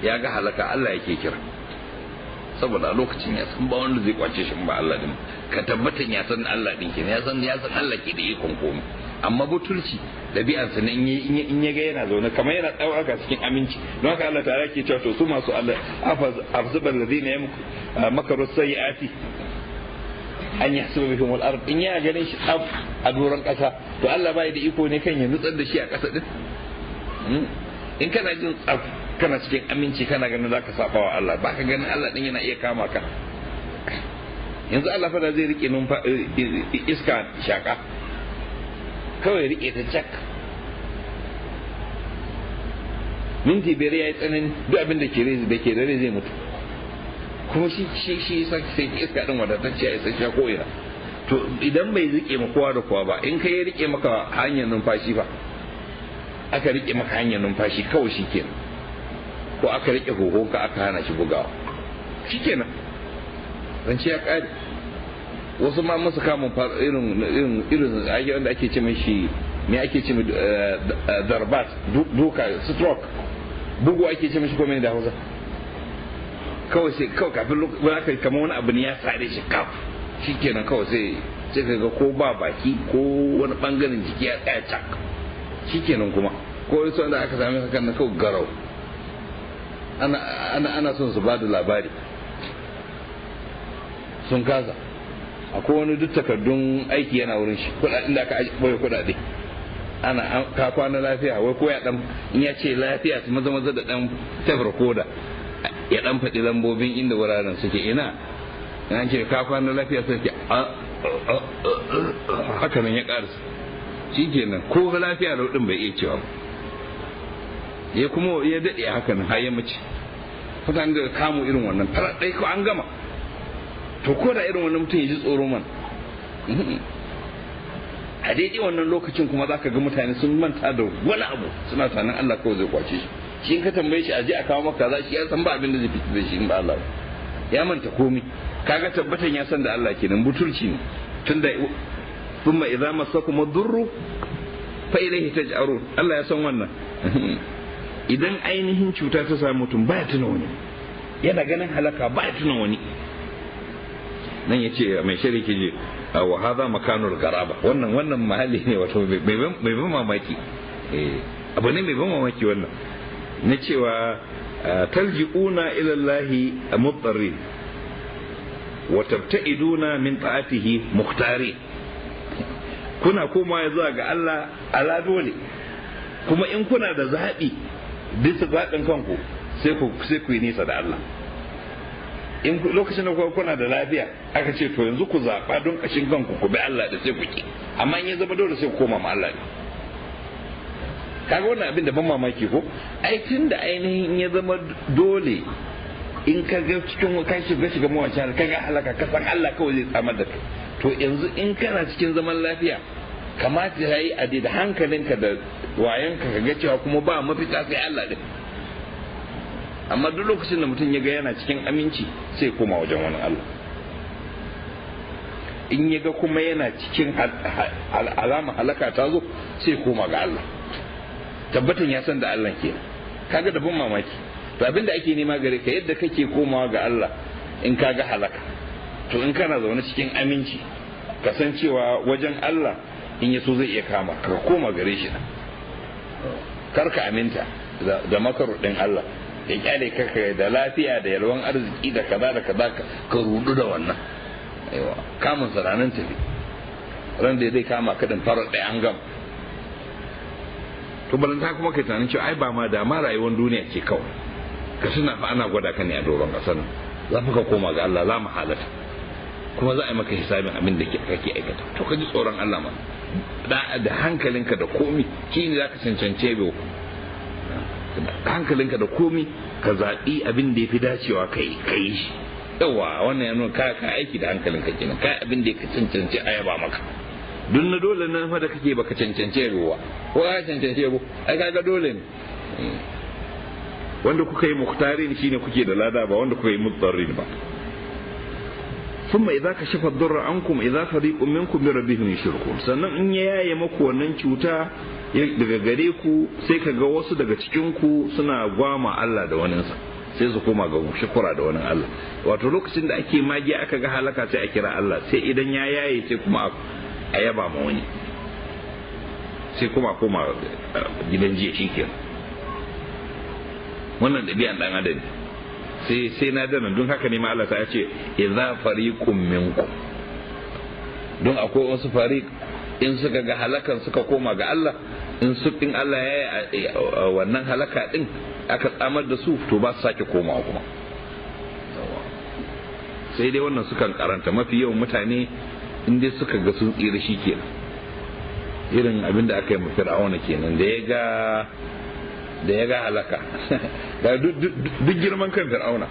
ya ga halaka Allah yake kira, saboda a lokacin ya san ba wanda zai kwace shi ba Allah din. ka tabbatan ya san Allah din ke, ya san Allah ke da ikon komai. amma butulci dabi'arsa ne in ya ga yana zaune kamar yana tsawaka cikin aminci. don haka Allah ta'ala ke cewa to su masu Allah afzabal ladina makaru sayyiati an yahsubu bihim al-ard, in ya ganin shi a doron kasa to Allah bai da iko ne kan ya nutsar da shi a kasa din. in kana jin tsaf kana cikin aminci kana ganin zaka saba wa Allah, baka ganin Allah din yana iya kama ka. yanzu Allah fa da zai rike iska shaka kawai rike ta cak, minti biyar ya yi tsanani, duk abin da ke da rai zai mutu. kuma shi sai iska din wadatacciya ya sace ko ina. to idan bai rike ma kowa da kowa ba, in kai ya rike maka hanyar numfashi fa, aka rike maka hanyar numfashi kawai shikenan, ko aka rike huhunka aka hana shi bugawa shikenan, zance ya kare. wasu ma musu kamun irin ayyukan da ake ce mashi, me ake ce darbat, duka, stroke, bugu ake ce mashi ko mai da Hausa. kawai kafin lokacin kamar wani abu ne ya sare shi kaf, shikenan kawai sai ka ga ko ba baki ko wani bangaren jiki ya tsaya cak, shikenan. kuma ko wani wanda aka same hakan na kawai garau, ana son su ba da labari sun kasa. akwai wani duk takardun aiki yana wurin shi, kudaden da aka boye kudade, ana ka kwana lafiya, wai ko ya dan in ya ce lafiya su maza da dan tabar koda ya dan faɗi lambobin inda wuraren suke. ina an ce ka kwana lafiya sai ke haka nan ya karasa shikenan, ko lafiya da din bai iya cewa ya kuma ya dade haka nan har ya mace. mutane da kamo irin wannan farar dai ko an gama. to ko da irin wannan mutum ya ji tsoro man, a daidai wannan lokacin kuma zaka ga mutane sun manta da wani abu, suna tunanin Allah kawai zai kwace shi. in ka tambaye shi a je a kawo maka za shi ya san ba abin da zai fita da shi in ba Allah. ya manta komai. Kaga tabbatan ya san da Allah kenan, butulci ne. Tunda thumma idza masakum ad-durru fa ilayhi taj'arun, Allah ya san wannan. Idan ainihin cuta ta samu mutum baya tuna wani, yana ganin halaka baya tuna wani. Nan yace mai shariki je wa hadha makanul garaba, wannan mahalli ne wato mai ban mamaki. Abu ne mai ban mamaki wannan, na cewa talji'una ila Allahi mudarrin wa tabta'iduna min ta'atihi mukhtarin. Kuna komawa zuwa ga Allah ala dole, kuma in kuna da zaɓi bisa zaɓin kanku sai ku yi nisa da Allah. In lokacin da kuna da lafiya aka ce to yanzu ku zaɓa don ƙashin kanku ku bi Allah da sai ku ki, amma in ya zama dole sai ku koma ma Allah ne. Kaga wannan abin da ban mamaki ko? Ai tun da ainihin ya zama dole, in ka ga cikin ka shiga mawacin ka ga halaka ka san Allah kawai zai tsamar da kai. To yanzu in kana cikin zaman lafiya kamata ya yi adi da hankalinka da wayanka ka ga cewa kuma ba mafita sai Allah din. Amma duk lokacin da mutum ya ga yana cikin aminci sai koma wajen wani Allah. In ya ga kuma yana cikin alama halaka ta zo sai koma ga Allah. Tabbatan ya san da Allah ke. Kaga da ban mamaki. To abin da ake nema gare ka yadda kake komawa ga Allah in ka ga halaka, to in kana zaune cikin aminci kasancewa wajen Allah in ya so zai iya kama ka koma gare shi. Kar ka aminta da makarudin Allah, ya kyale ka da lafiya da yalwan arziki da kaza da kaza ka rudu da wannan. Aiwa kamun sananan tafi ran da zai kama ka din farar da an gam. To balanta kuma kai tunanin cewa ai ba ma da ma rayuwar duniya ce kawai, ka tuna fa ana gwada ka ne a doron kasar nan, za ka koma ga Allah la mahalata, kuma za a yi maka hisabin abin da kake aikata. To ka ji tsoron Allah ma da hankalinka da komi, shi ne za ka cancance bai hankalinka da komi ka zaɓi abin da ya fi dacewa ka yi shi. Yawa wannan ya nuna ka aiki da hankalinka kenan, ka abin da ya cancanci a yaba maka. Duk na dole nan fa da kake baka cancance ruwa ko ka cancance ruwa, ai kaga dole ne. Wanda kuka yi mukhtarin shine kuke da lada ba wanda kuka yi mudarrin ba. Thumma idza kashafa ad-darra ankum idza fariqun minkum bi rabbihim yushrikun, sannan in ya yaye maku wannan cuta daga gare ku sai kaga wasu daga cikin ku suna gwama Allah da waninsa, sai su koma ga shukura da wani Allah. Wato lokacin da ake magi aka ga halaka sai a kira Allah, sai idan ya yaye sai kuma a yaba ma wani, sai kuma koma gidan jiya shikenan. Wannan ɗabi'an ɗan adam sai na dana, don haka ne ma Allah ta ce idza fariqum minkum, don akwai wasu fariq in suka ga halakan suka koma ga Allah, in Allah ya yi wannan halaka din aka tsamar da su to ba su sake komawa kuma. Sai dai wannan sukan karanta, mafi yawan mutane in dai suka ga sun tsira shi kenan, irin abin da aka yi ma Fir'auna kenan da ya ga halaka. Da duk girman kan Fir'auna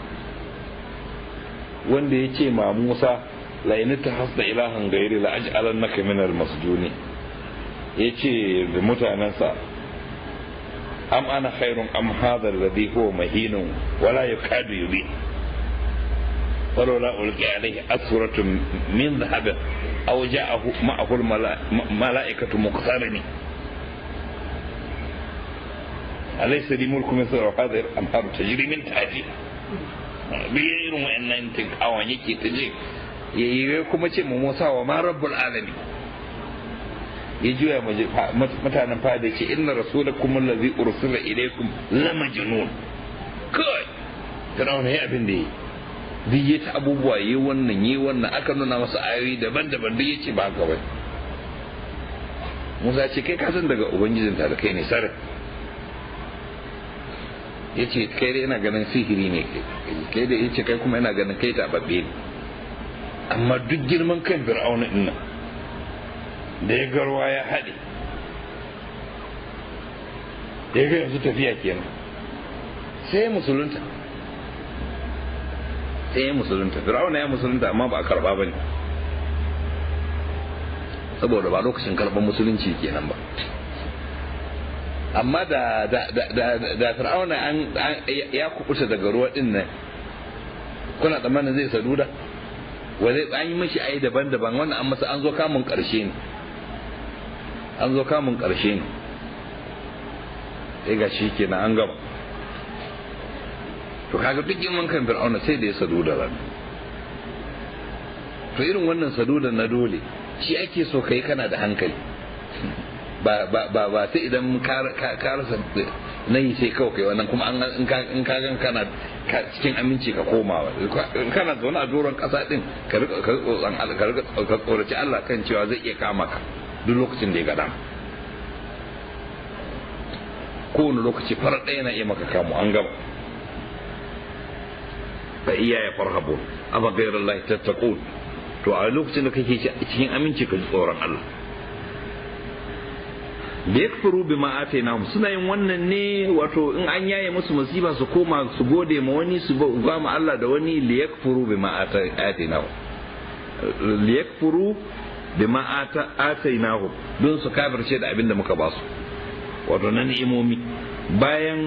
wanda ya ce ma Musa la in tahasda ilahan gairi la aj'alannaka min al-masjuni, ya ce da mutanansa am ana khairun am hadha alladhi huwa mahinun wala yakadu yubin ولولا ألقي عليه أسورة من ذهب أو جاءه معه الملائكة مقترنين أليس لي ملك مصر وهذه الأنهار تجري من تحتي بغير أن أنت أوانيك تجي يقوم شيء موسى وما رب العالمين يجوا متى فادي إن رسولكم الذي أرسل إليكم لمجنون كاي ترون هي أبن دي duk ya ta abubuwa yi wannan aka nuna masa ayoyi daban-daban duk ya ce ba haka bai. Musa ce kai kasan daga ubangijin ta da kai ne sarai, ya ce kai dai ina ganin sihiri ne kai da ya ce kai kuma ina ganin kai tababbe ne. Amma duk girman kan Fir'auna din nan da ya garwa ya haɗe ya ga yanzu tafiya kenan sai musulunta Fir'auna ya musulunta amma ba a karba bane, saboda ba lokacin karban musulunci kenan ba. Amma da Fir'auna ya kubuta daga ruwa din nan kuna tsammanin zai saduda wai an yi mashi ayi daban-daban wannan an masa an zo kamun karshe ne sai ga shi kenan an gama. To kaga duk girman kan fir'auna sai da ya saduda ran. To irin wannan saduda na dole shi ake so kai kana da hankali ba sai idan ka rasa nayi sai kawai kai wannan kuma in ka gan kana cikin aminci ka koma in kana zaune a doron kasa din ka tsoraci Allah kan cewa zai iya kama ka duk lokacin da ya gada kowane lokaci farar ɗaya na iya maka kamu an gaba. Fa iya ya farhabo amma gairar Allah tattaqun. To a lokacin da kake cikin aminci ka ji tsoron Allah. Da yakfuru bima atainahum suna yin wannan ne wato in an yaye musu musiba su koma su gode ma wani su ba ma Allah da wani li yakfuru bima atainahum li yakfuru bima atainahum don su kafirce da abin da muka ba su wato na ni'imomi bayan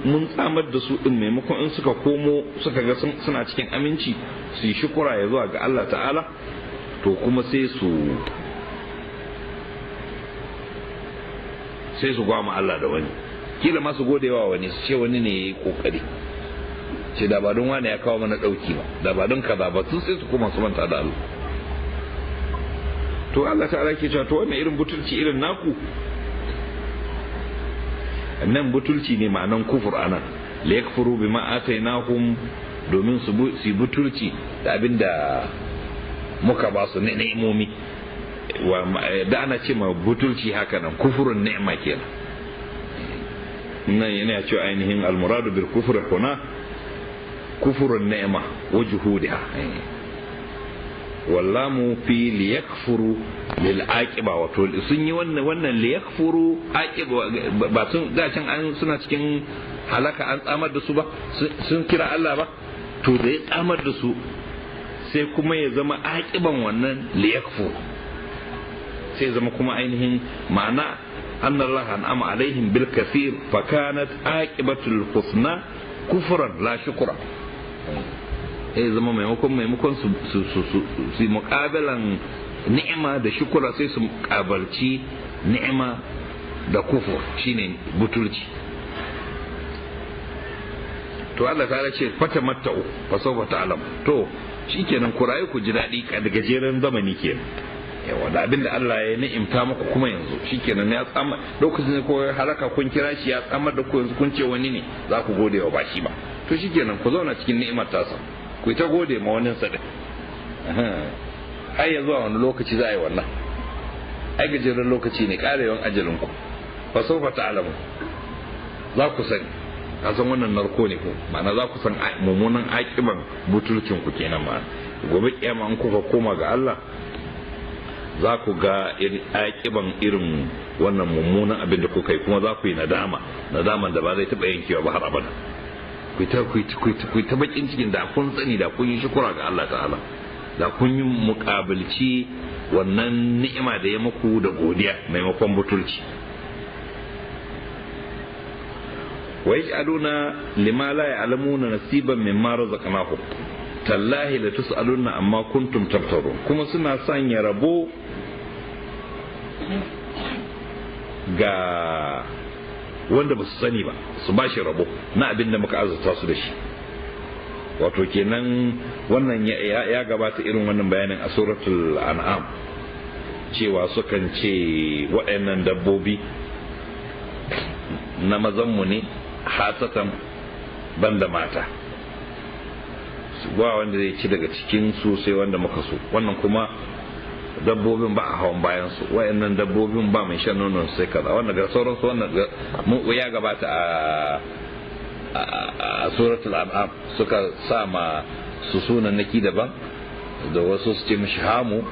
mun tsamar da su din maimakon in suka komo suka ga suna cikin aminci su yi shukura ya zuwa ga Allah ta'ala to kuma sai su gwama Allah da wani kila ma su godewa wani su ce wani ne ya yi kokari ce da ba don wani ya kawo mana dauki ba da ba don kaza ba sun sai su koma su manta da Allah. To Allah ta'ala ke cewa to wannan irin butulci irin naku nan butulci ne ma'anan kufur anan la yakfuru bima atainahum domin su butulci da abinda muka ba su ni'imomi da ana ce ma butulci haka nan kufurun ni'ma kenan nan yana cewa ainihin almuradu bil kufr huna kufurun ni'ma wa juhudiha wallamu fi liyakfuru lil aqiba wato sun yi wannan liyakfuru aqiba ba sun da can an suna cikin halaka an tsamar da su ba sun kira Allah ba to da ya tsamar da su sai kuma ya zama aqiban wannan liyakfuru sai zama kuma ainihin ma'ana anna Allah an'ama alaihim bil kathir fa kanat aqibatul husna kufran la shukra zama maimakon su muƙabalan ni'ima da shukura sai su muƙabalci ni'ima da kufur shine butulci. To Allah ta ce fata matta'u fa sawfa ta'lam to shikenan ku rayu ku ji daɗi da gajeren zamani kenan yawa da abinda Allah ya ni'imta muku kuma yanzu shikenan ya tsama lokacin ko halaka kun kira shi ya tsamar da ku yanzu kun ce wani ne za ku gode wa bashi ba to shikenan ku zauna cikin ni'imar tasa ku ta gode ma wani sa din har ya zuwa wani lokaci za a yi wannan ai gajeren lokaci ne karewan ajalin ku fa sawfa ta'lamu za ku sani ka san wannan narko ne ko ma'ana za ku san mummunan akiban butulcin ku kenan ma gobe kiyama an kuka koma ga Allah za ku ga akiban irin wannan mummunan abin da kuka yi kuma za ku yi nadaman da ba zai taɓa yankewa ba har abada ku ta bakin cikin da kun sani da kun yi shukura ga Allah ta'ala da kun yi muƙabalci wannan ni'ima da ya muku da godiya maimakon butulci. wa yaj'aluna lima la ya'lamuna nasiban mimma razaqnahum tallahi la tus'aluna amma kuntum tabtarun kuma suna sanya rabo ga wanda ba su sani ba su ba shi rabo na abin da muka azurta su da shi wato kenan wannan ya gabata irin wannan bayanin a suratul an'am cewa sukan ce waɗannan dabbobi na mazanmu ne hasatan banda mata ba wanda zai ci daga cikin su sai wanda muka so wannan kuma dabbobin ba a hawan bayan su wayannan dabbobin ba mai shan nonon sai kaza wannan ga sauran su wannan ya gabata a suratul an'am suka sa ma su sunan naki daban da wasu su ce mishi hamu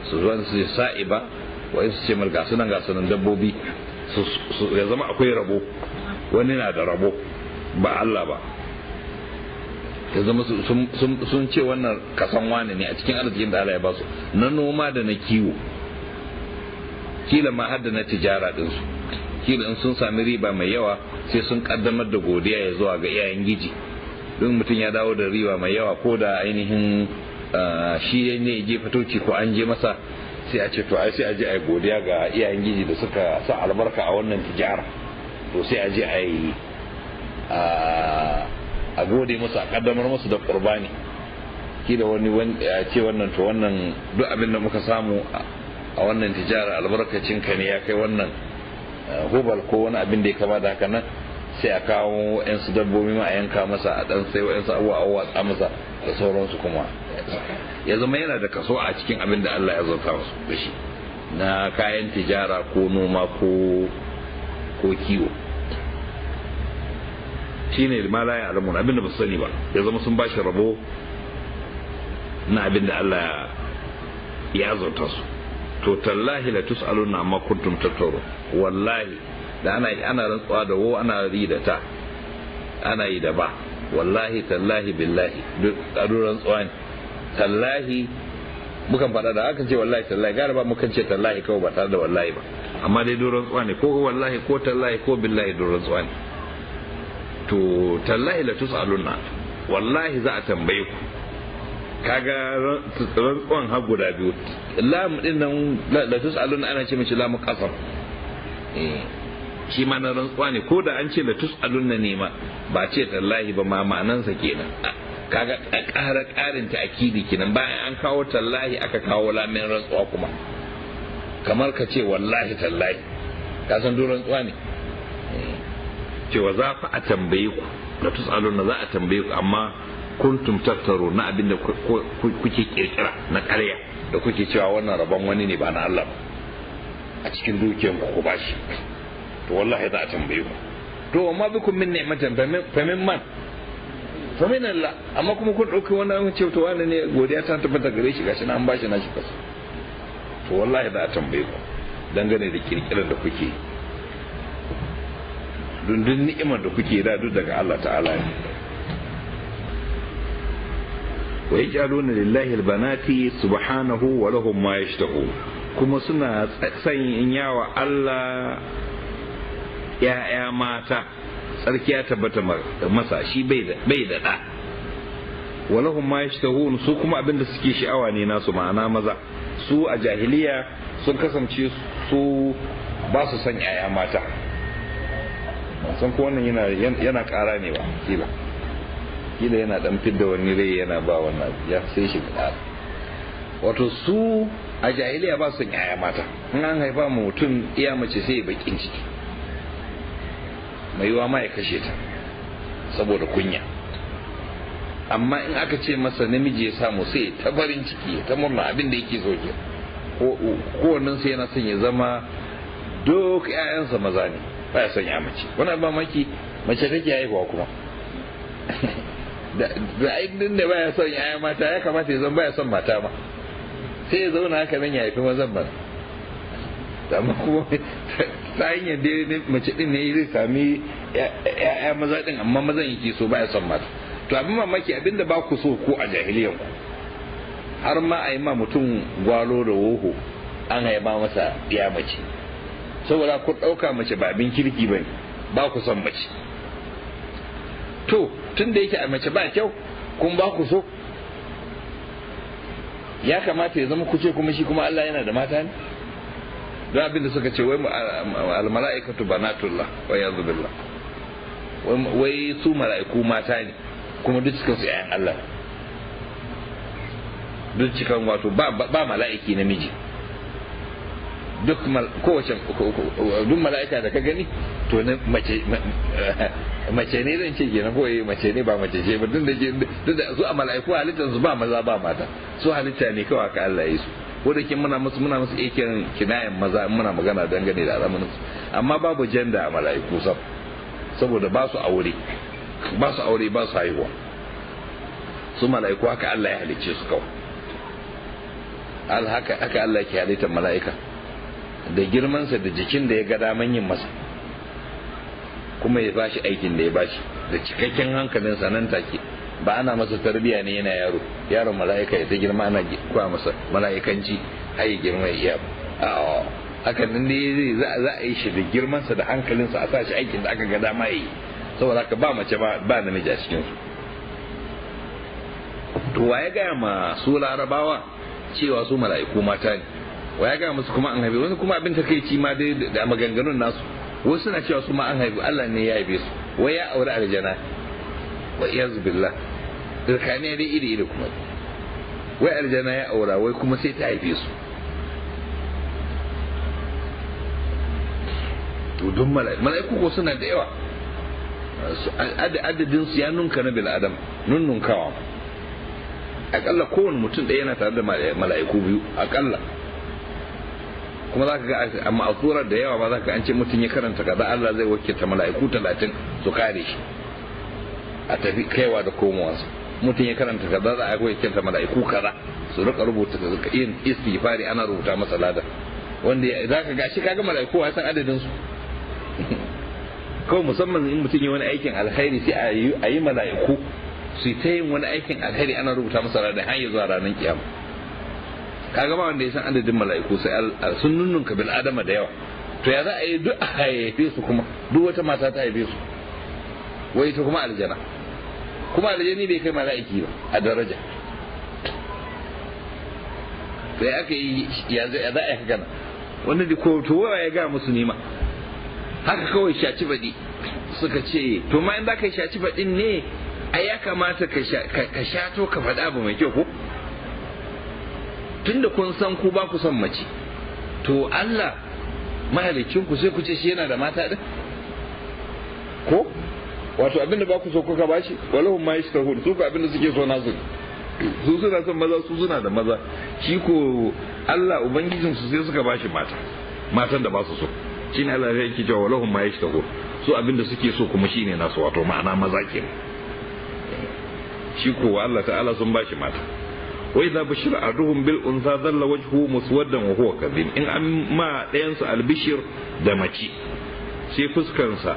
su zuwa su ce sa'iba wai su ce mal ga sunan dabbobi ya zama akwai rabo wani na da rabo ba Allah ba ya zama sun ce wannan kasan wani ne a cikin arzikin da Allah ya ba su na noma da na kiwo kila ma har da na tijara ɗinsu kila in sun sami riba mai yawa sai sun kaddamar da godiya ya zuwa ga iyayen giji don mutum ya dawo da riba mai yawa ko da ainihin shi ne je fatoci ko an je masa sai a ce to ai sai a je a godiya ga iyayen giji da suka sa albarka a wannan tijara to sai a je a yi a gode musu a kaddamar musu da qurbani ki da wani a ce wannan to wannan duk abin da muka samu a wannan tijara albarkacin ka ne ya kai wannan hubal ko wani abin da ya kama da haka nan sai a kawo yan su dabbobi ma a yanka masa a dan sai wa'yansu abubuwa a watsa masa da sauransu kuma ya zama yana da kaso a cikin abin da Allah ya zauta musu da shi na kayan tijara ko noma ko kiwo shine ma la ya alamun abin da ba su sani ba ya zama sun bashi rabo na abin da Allah ya zauta su to tallahi la tus'aluna amma kuntum tattaru wallahi da ana rantsuwa da wo ana yi da ta ana yi da ba wallahi tallahi billahi duk rantsuwa ne tallahi mukan faɗa da aka ce wallahi tallahi gara ba mukan ce tallahi kawai ba tare da wallahi ba amma dai duk rantsuwa ne ko wallahi ko tallahi ko billahi duk rantsuwa ne to tallahi la tus'aluna wallahi za a tambaye ku kaga rantsuwan har guda biyu lam din nan la tus'aluna ana ce mishi lamu qasam shi ma na rantsuwa ne ko da an ce la tus'aluna ne ma ba ce tallahi ba ma ma'anansa kenan kaga ƙarin ta akidi kenan bayan an kawo tallahi aka kawo lamin rantsuwa kuma kamar ka ce wallahi tallahi ka san duk rantsuwa ne cewa za fa a tambaye ku la tus'aluna za a tambaye ku amma kuntum tattaro na abin da kuke kirkira na ƙarya da kuke cewa wannan rabon wani ne ba na Allah ba a cikin dukiyar ku bashi to wallahi za a tambaye ku to amma bikum min ni'matan fa min man fa min Allah amma kuma kun dauki wannan ce to wani ne godiya ta tabbata gare shi gashi na an bashi na shi kasu to wallahi za a tambaye ku dangane da kirkirar da kuke dundun ni'imar da kuke da duk daga Allah ta'ala ne wa yaj'aluna lillahi albanati subhanahu wa lahum ma yashtahu kuma suna sanya wa Allah ya'ya mata tsarki ya tabbata masa shi bai da da wa lahum ma yashtahun su kuma abinda suke sha'awa ne nasu ma'ana maza su a jahiliya sun kasance su ba su san ya'ya mata san ko wannan yana ƙara ne ba kila yana dan fidda wani rai yana ba wannan ya sai shi ƙara wato su a jahiliya ba su son yaya mata in an haifa mu mutum iya mace sai ya bakin ciki mai yiwa ma ya kashe ta saboda kunya amma in aka ce masa namiji ya samu sai ta farin ciki ta murna abin da yake so ke kowannen sai yana son ya zama duk 'ya'yansa maza ne ba ya son ya mace wani ba maki mace take haihuwa kuma da ainihin da baya son yaya mata ya kamata ya zama baya son mata ma sai ya zauna haka nan ya haifi mazan ba amma kuma ta hanyar da mace din ne zai sami ya'ya maza din amma mazan yake so baya son mata to abin mamaki abinda ba ku so ko a jahiliyan ku har ma a yi ma mutum gwalo da woho an haifa masa ya mace saboda ku ɗauka mace ba abin kirki ba ne ba ku son mace to tun da yake a mace ba kyau kun ba ku so ya kamata ya zama kuce kuma shi kuma Allah yana da mata ne don abin da suka ce wai al-mala'ikatu banatullah wa yazu billah wai su mala'iku mata ne kuma duk cikin su ƴaƴan Allah duk cikin wato ba mala'iki namiji duk mala'ika da ka gani to mace ne zan ce kenan ko mace ne ba mace ce ba duk da su a mala'iku halittar su ba maza ba mata su halitta ne kawai ka Allah ya su ko da ke muna musu ikin kinayen maza muna magana dangane da al'amuran su amma babu janda a mala'iku saboda ba su aure ba su haihuwa su mala'iku haka Allah ya halicce su kawai haka Allah ke halittar mala'ika da girmansa da jikin da ya ga daman yin masa kuma ya bashi aikin da ya bashi da cikakken hankalinsa nan take ba ana masa tarbiya ne yana yaron mala'ika ya ta girma ana kuwa masa mala'ikanci har ya girma ya iya hakan nan ne za a yi shi da girmansa da hankalinsa a sa shi aikin da aka ga dama yi saboda haka ba mace ba namiji a cikin su to waye ga ma su larabawa cewa su mala'iku mata ne, waye ga musu kuma an haife wani kuma abin takeici ma dai da maganganun nasu wasu suna cewa su ma an haife Allah ne ya haife su wai ya aure aljana wa iyaz billah dirkane dai iri kuma wai aljana ya aura wai kuma sai ta haife su. to don mala'iku ko suna da yawa, adadin su ya nunka na bil adam nunnunkawa. akalla kowane mutum ɗaya yana tare da mala'iku biyu akalla, kuma za ka ga amma a surar da yawa ba za ka an ce mutum ya karanta kaza Allah zai wakilta mala'iku 30 su kare shi a tafi kaiwa da komowarsa. mutum ya karanta kaza za a wakilta mala'iku kaza su rika rubuta yin istighfari ana rubuta masa lada, wanda za ka ga shi kaga mala'iku a san adadin su kawai musamman in mutum yi wani aikin alkhairi sai a yi mala'iku su ta yin wani aikin alkhairi ana rubuta masa lada har ya zuwa ranar kiyama. kaga ba wanda ya san adadin mala'iku sai sun nunnunka bil adama da yawa. to ya za a yi duk a haife su kuma duk wata mata ta haife su wai ta kuma aljana, kuma aljani bai kai mala'iki ba a daraja. sai aka yi ya za a yi gana wanda da ko to ya ga musu nima haka kawai shaci baɗi suka ce to ma in za ka yi shaci baɗin ne ai ya kamata ka shato ka faɗa abu mai kyau ko tunda kun san ku ba ku son mace to Allah mahalicin ku sai ku ce shi yana da mata din ko wato abinda ba ku so kuka bashi walahum ma yashtahun su ko abinda suke so nasu su suna son maza su suna da maza shi ko Allah ubangijin su sai suka bashi matan da ba su so shine Allah ya yake cewa walahum ma yashtahun su abinda suke so kuma shine nasu wato ma'ana maza kenan shi ko Allah ta'ala sun bashi mata. وإذا بشر أحدهم بالأنثى ظل وجهه مسودا وهو كظيم إن أما ينسى البشر دمتي sai fuskansa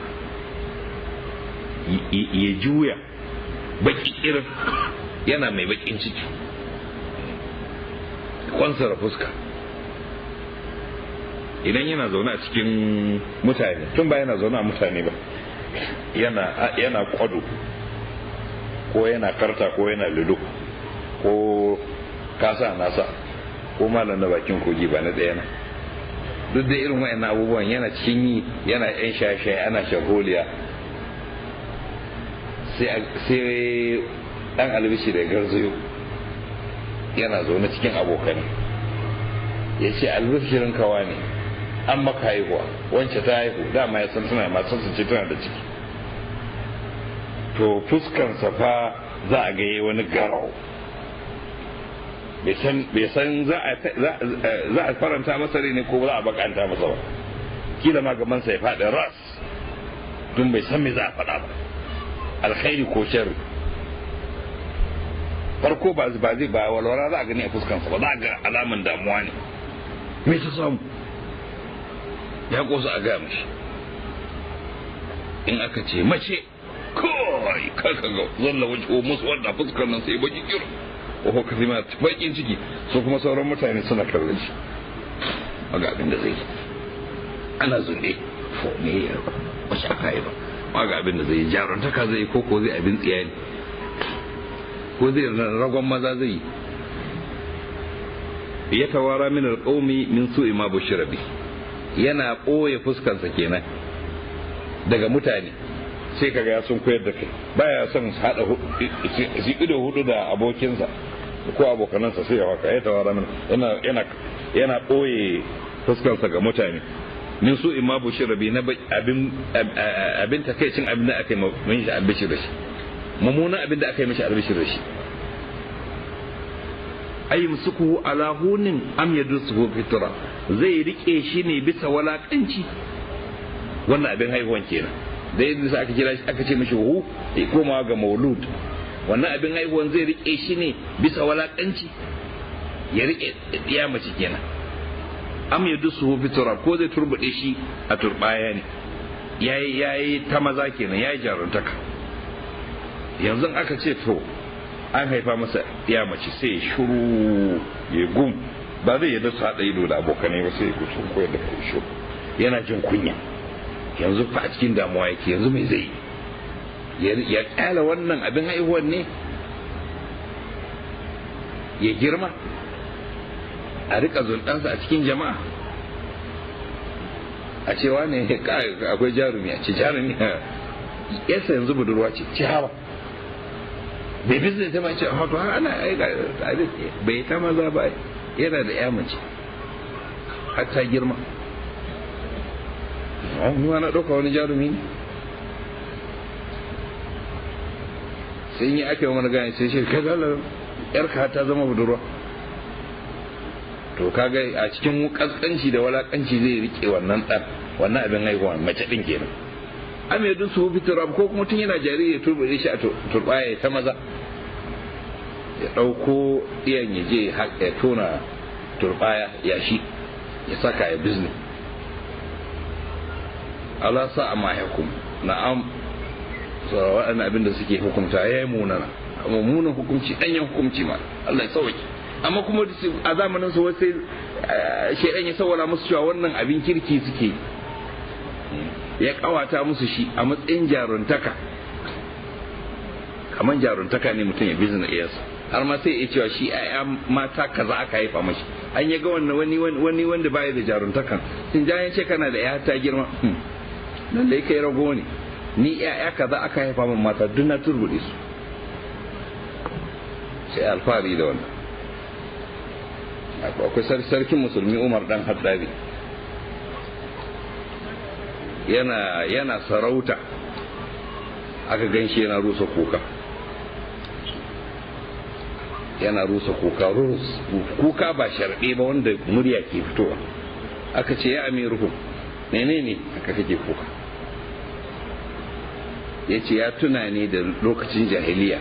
ya juya baki irin yana mai bakin ciki kwansara fuska idan yana zaune a cikin mutane tun ba yana zaune a mutane ba yana kwado ko yana karta ko yana lido ko kasa nasa ko malam na bakin kogi ba na ɗaya na duk da irin wa'annan abubuwan yana cikin yi yana yan shaye-shaye ana shagoliya sai dan albishi da garzayo yana zaune cikin abokan ya ce albishirin kawa ne an maka haihuwa wance ta haihu dama ya san tana matarsa ce tana da ciki to fuskansa fa za a ga wani garau bai san za a faranta masa ne ko za a bakanta masa ba kila ma gabansa ya faɗi ras tun bai san me za a faɗa ba alkhairi ko sharri farko ba zai ba walwala za a gani a fuskansa ba za a ga alaman damuwa ne me ta samu ya kosa a gaya mashi in aka ce mace kawai kaka ga zalla wajen musu wanda fuskar nan sai baki kiro ko ka zima bakin ciki so kuma sauran mutane suna kallon shi ga abin da zai ana zunde fo ne ya wace aka yi ba ga abin da zai jarantaka zai ko zai abin tsiya ne ko zai ragon maza zai ya tawara min alqaumi min su'i ma bushira bi yana ɓoye fuskansa kenan daga mutane sai kaga ya sun koyar da kai baya son hada ido hudu da abokinsa ko abokanansa sai ya haka ya tawara min yana ɓoye fuskansa ga mutane min su'i ma bushira bi na abin takeicin abin da aka yi mun shi albishir da shi mummunan abin da aka yi mishi albishir da shi ay musuku ala hunin am yadsuhu fitra zai rike shi ne bisa walakanci wannan abin haihuwan kenan da yadda aka kira shi aka ce mishi hu ya koma ga maulud wannan abin haihuwan zai rike shi ne bisa walakanci ya rike ya mace kenan am yadsuhu fitra ko zai turbude shi a turbaya ne yayi ta maza kenan yayi jaruntaka yanzu aka ce to an haifa masa ya mace sai ya shuru ya gum ba zai yadda su haɗa ido da abokanai ba sai ya kusa koyar da shuru yana jin kunya yanzu fa a cikin damuwa yake yanzu mai zai ya kyala wannan abin haihuwar ne ya girma a rika zundansa a cikin jama'a a cewa ne akwai jarumi a ce jarumi yasa yanzu budurwa ce hawa bai business ta mace a to har ana bai ta maza ba yana da ya mace har ta girma ni na ɗauka wani jarumi ne sai yi ake wani gani sai shi ka zala yarka ta zama budurwa to kaga a cikin kaskanci da walakanci zai rike wannan dan wannan abin haihuwa mace din kenan ame dun su fitura ko kuma tun yana jariri ya turbure shi a turbaya ta maza ya dauko iyan ya je ya tona turbaya ya shi ya saka ya business Allah sa amma hukum na'am so waɗannan abin da suke hukunta yayi munana mummunan hukunci danyen hukunci ma Allah ya sauke amma kuma a zamanin su wasu shedan ya sawara musu cewa wannan abin kirki suke ya kawata musu shi a matsayin jaruntaka kamar jaruntaka ne mutum ya bizina iyasa har ma sai ya cewa shi ayya mata kaza aka haifa mashi an ya ga wani wanda baya da jaruntakan sun ja ya ce kana da ya ta girma nan da kai rago ne ni yaya kaza aka haifa min mata duk na turbude su sai alfahari da wannan akwai sarkin musulmi Umar dan Haddabi yana sarauta aka ganshi yana rusa kuka kuka ba sharɗe ba wanda murya ke fitowa aka ce ya amiruhu ne aka kake kuka ya ce ya tuna ne da lokacin jahiliya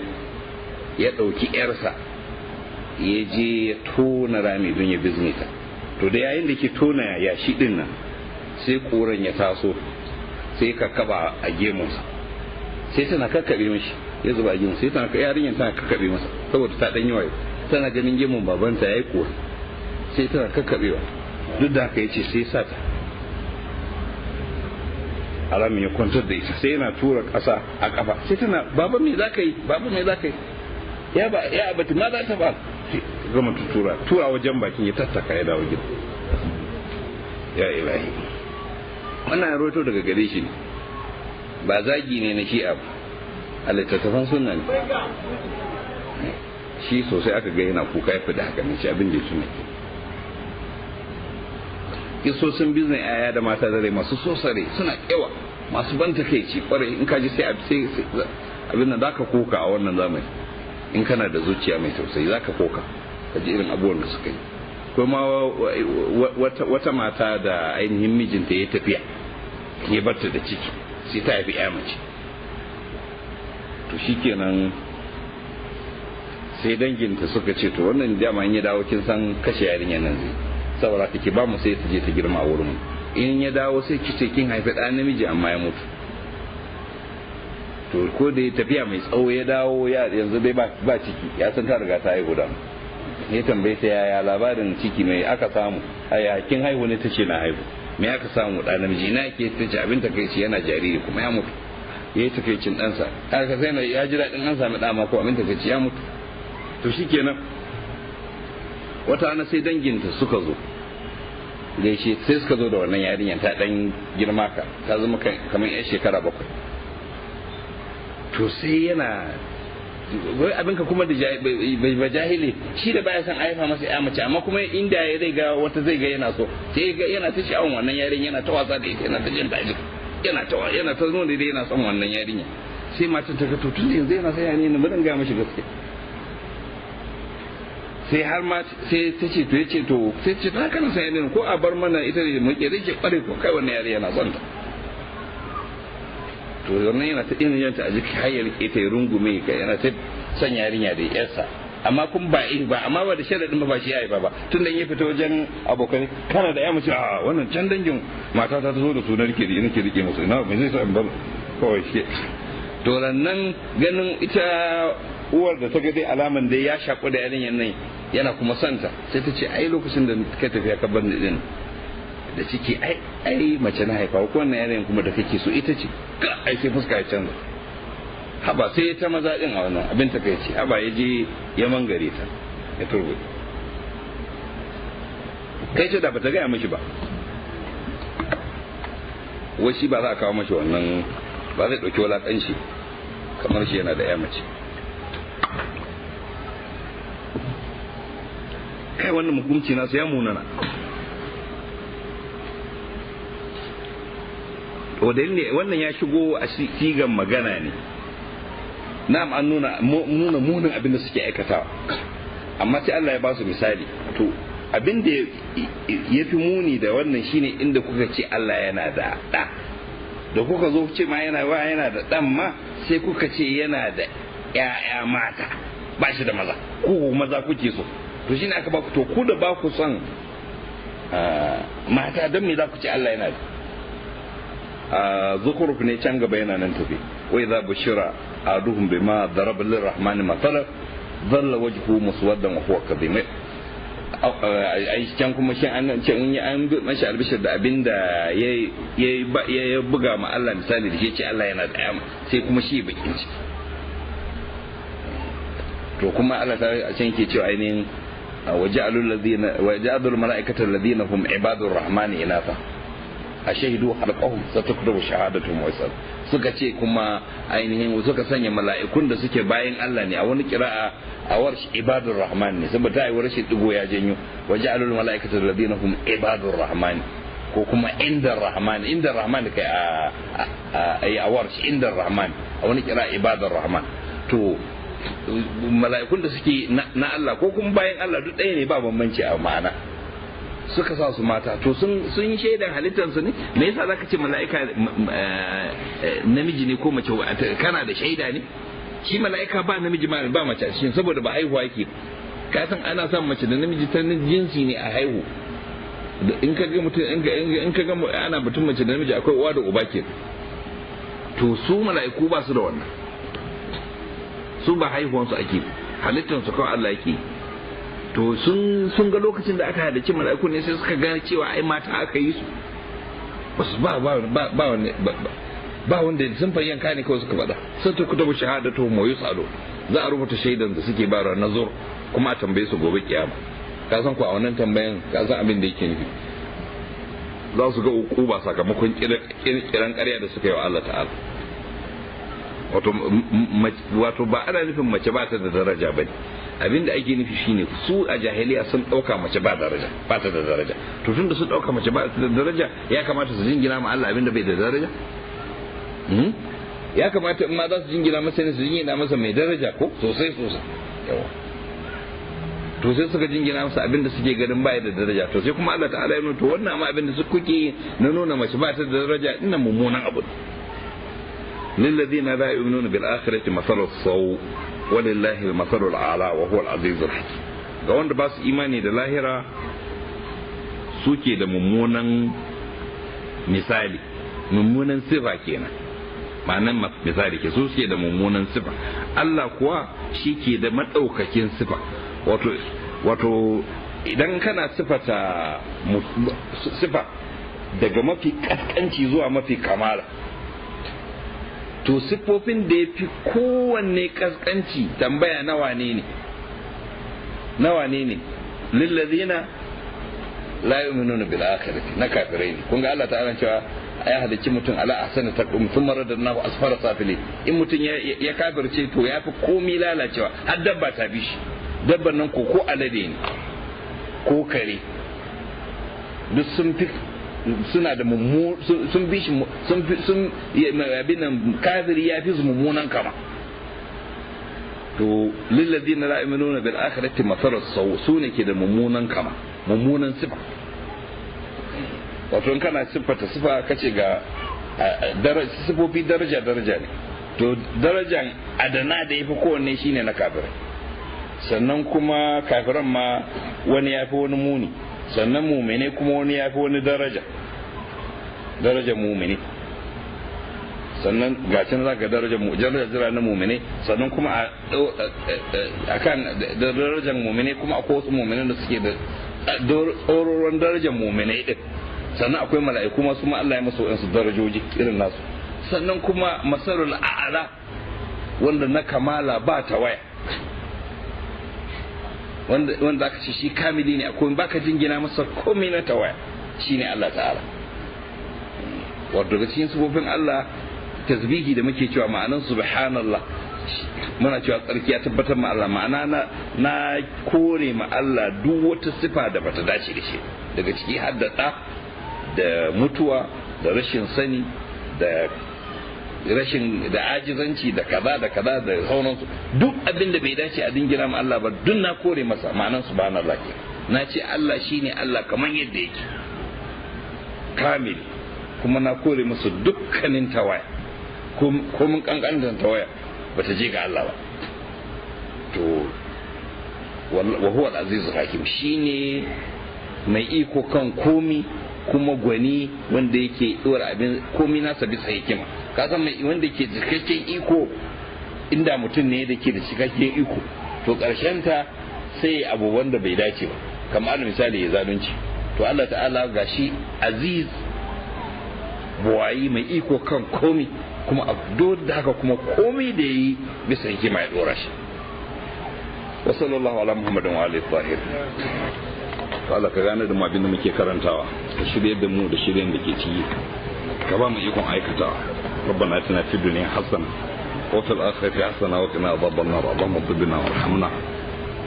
ya ɗauki 'yarsa ya je ya tona rami don ya biznita to da yayin da ke tona yashi din nan sai koren ya taso sai ka kaba a gemunsa sai tana kakkabe mashi ya zuba a gemun sai tana yarinyar tana kakkabe masa saboda ta dan yawa tana ganin gemun babanta yayi kore sai tana kakkabewa duk da haka yace sai sa ta alamin ya kwantar da ita sai yana tura kasa a kafa sai tana baba me zaka yi ya abati ma za ta ba gama tura wajen bakin ya tattaka ya dawo gida ya ilahi wannan ya roto daga gare shi ne ba zagi ne na shi'a ba a littattafan sunna ne shi sosai aka ga yana kuka ya fida haka ne shi abin da ya tuna kisosin biznes yaya da mata da rai masu sosare suna kewa masu ban takeici kwarai in kaji sai abin da zaka koka a wannan zamani in kana da zuciya mai tausayi zaka koka ka ji irin abubuwan da suka yi kuma wata mata da ainihin mijinta ya tafiya ya barta da ciki sai ta haifi ya mace to shikenan sai danginta suka ce to wannan dama in ya dawo kin san kashe yarinya nan zai saboda kake ba mu sai ta je ta girma a wurin in ya dawo sai kice kin haifi ɗan namiji amma ya mutu to ko da ya tafiya mai tsawo ya dawo yanzu dai ba ciki ya san ta riga ta haihu da ya tambaye ta yaya labarin ciki mai aka samu aya kin haihu ne tace na haihu me aka samu da namiji ina yake tace abin ta kai yana jariri kuma ya mutu yayi takeicin ɗansa aka sai ya ji daɗin an sami ɗama ko abin ta kai ya mutu to shikenan wata ana sai danginta suka zo gaishe sai suka zo da wannan yarinyar ta dan girma ka ta zama kamar 'yan shekara 7 to sai yana wai abinka kuma da ba jahili shi da baya san aifa masa ya mace amma kuma inda ya zai ga wata zai ga yana so sai ga yana ta sha'awar wannan yarin yana ta wasa da ita yana ta jin daɗi yana ta zo da yana son wannan yarinya sai matan ta ga to tun yanzu yana sai yani ne mun ga mashi gaske sai har ma sai ta ce to yace to sai ce ta kana sai yani ko a bar mana ita da mu ke rike kware ko kai wannan yari yana son ta to wannan yana ta yanta a jiki har ya rike ta rungume ka yana ta son yarinya da yarsa amma kun ba amma ba da sharadin ba shi yayi ba tun da ya fita wajen abokan kana da ya mace a wannan can dangin mata ta zo da su na rike da nake rike musu ina me zai sa in bar kawai shi to nan ganin ita uwar da ta ga dai alaman dai ya shaku da yarinyan nan yana kuma santa sai ta ce ai lokacin da ka tafi ka bar ni din da ciki ai mace na haifa ko wannan yarin kuma da kake so ita ce ai sai fuska ya canza haba sai ta maza din a wannan abin ta kai ce haba ya je ya mangare ta ya turbude. Kai ce da bata gaya mashi ba, wai shi ba za a kawo mashi wannan, ba zai ɗauki wulaƙanci kamar shi yana da ya mace. Kai wannan hukunci nasu ya munana. Wannan ya shigo a sigan magana ne, na'am an nuna munin abin da suke aikatawa, amma sai Allah ya ba su misali. To abin da ya fi muni da wannan shine inda kuka ce Allah yana da ɗa, da kuka zo ce ma yana da ɗan ma sai kuka ce yana da ƴaƴa mata, ba shi da maza, ku maza kuke so. To shine aka ba ku, to ku da ba ku son mata, don me za ku ce Allah yana da? Zukhruf ne can gaba yana nan tafi, wa idza bushira aduhum bima daraba lirrahmani mathalan dhalla wajhuhu muswaddan wa huwa kadhim. Ai can kuma shin an ce in an mashi albishir da abinda ya buga ma Allah misali da shi ce Allah yana da yamma, sai kuma shi bakin ciki. To kuma Allah ta a can yake cewa ainihin waja'alul mala'ikata alladhina hum ibadur rahmani inatha ashhadu halqahum satuktabu shahadatuhum wa yasal. Suka ce kuma ainihin suka sanya mala'ikun da suke bayan Allah ne, a wani kira'a a warshi ibadur rahman ne, saboda ai warshi digo ya janyo waja'alul mala'ikata alladhina hum ibadur rahman, ko kuma indar rahman kai a warshi indar rahman, a wani kira'a ibadur rahman. To mala'ikun da suke na Allah ko kuma bayan Allah duk ɗaya ne, ba bambanci a ma'ana. Suka sa su mata, to sun yi shaidan halittarsu ne. Me yasa zaka ce mala'ika namiji ne ko mace? Kana da shaida ne? Shi mala'ika ba namiji ba mace a cikin, saboda ba haihuwa yake. Ka san ana son mace da namiji ta jinsi ne a haihu. In ka ga mutum in ka ga ana mutum mace da namiji, akwai uwa da uba ke. To su mala'iku ba su da wannan, su ba haihuwansu ake, halittarsu kawai Allah yake. To sun ga lokacin da aka halarci mala'iku ne sai suka gane cewa ai mata aka yi su, ba wanda sun fayyanka ne kawai suka faɗa. Sai ta kutubu shahadatu mu yusalo, za a rubuta shaidan da suke bara nazar, kuma a tambaye su gobe kiyama. Ka san ko a wannan tambayan ka san abin da yake nufi, za su ga ukuba sakamakon kiran ƙarya da suka yi wa Allah ta'ala. Wato ba ana nufin mace ba ta da daraja bane, abin da ake nufi shine su a jahiliya sun dauka mace ba ta da daraja. To tunda sun dauka mace ba ta da daraja, ya kamata su jingina ma Allah abin da bai da daraja. Ya kamata in ma za su jingina masa ne su jingina masa mai daraja ko sosai yawa. To sai suka jingina masa abin da suke ganin baya da daraja. To sai kuma Allah ta'ala ya nuna to wannan amma abin da su kuke na nuna mace ba ta da daraja ina mummunan abu. للذين لا يؤمنون بالآخرة مثل السوء ولله المثل الأعلى وهو العزيز الحكيم. ga wanda ba su imani da lahira suke da mummunan misali, mummunan sifa kenan, ma'anan misali ke su suke da mummunan sifa. Allah kuwa shi ke da madaukakin sifa. Wato idan kana sifata sifa daga mafi kaskanci zuwa mafi kamala, to siffofin da ya fi kowanne kaskanci tambaya nawa ne lillazina la yu'minuna bil akhirati, na kafirai ne. kun ga Allah ta'ala cewa ya halicci mutum ala ahsani taqwim thumma radadnahu asfara safili. In mutum ya kafirce to ya fi komai lalacewa, har dabba ta bi shi. Dabban nan ko alade ne ko kare, duk sun fi suna da sun bi shi, sun abin nan kafiri ya fi su mummunan kama. To lillazina la yu'minuna bil akhirati mathalu saw, su ne ke da mummunan kama, mummunan sifa. Wato in kana siffata sifa kace ga sifofi daraja ne, to darajan adana da yafi kowanne shine na kafirai. Sannan kuma kafiran ma wani yafi wani muni, sannan mumine kuma wani ya fi wani darajar mumine. Sannan gashin za ka darajar na mumine, sannan kuma a kan darajar mumine kuma akwai wasu mumine da suke da tsororon darajar mumine din. Sannan akwai mala'iku masu ma Allah ya masu waɗansu darajoji irin nasu. Sannan kuma masarul a'ala wanda na kamala ba ta waya. wanda aka ce shi kamili ne akwai baka jingina masa komai na tawaya shine Allah ta'ala. Wato daga cikin sifofin Allah tasbihi da muke cewa ma'anan subhanallah muna cewa tsarki ya tabbatar ma Allah, ma'ana na kore ma Allah duk wata sifa da bata dace da shi, daga ciki har da mutuwa da rashin sani da rashin da ajizanci da kaza da sauransu, duk abin da bai dace a dingina ma Allah ba duk na kore masa, ma'anan subhanallah ke na ce Allah shine Allah kamar yadda yake kamil, kuma na kore masa dukkanin tawaya ko mun kankantan tawaya bata je ga Allah ba. To wa huwa al-azizul hakim, shine mai iko kan komi kuma gwani wanda yake dora abin komi nasa bisa hikima. Ka san mai wanda yake cikakken iko, inda mutum ne da ke da cikakken iko to karshen ta sai abu wanda bai dace ba, kamar misali ya zalunci. To Allah ta'ala gashi aziz buwayi mai iko kan komi, kuma abdur da haka kuma komai da yi bisa hikima ya dora shi. Wa sallallahu ala muhammadin wa alihi tahir. Allah ka gane da mu abin da muke karantawa, ka shirye da mu da shiryen da ke ciki, ka ba mu ikon aikatawa. ربنا اتنا في الدنيا حسنه وفي الاخره حسنه وقنا عذاب النار. اللهم اغفر وارحمنا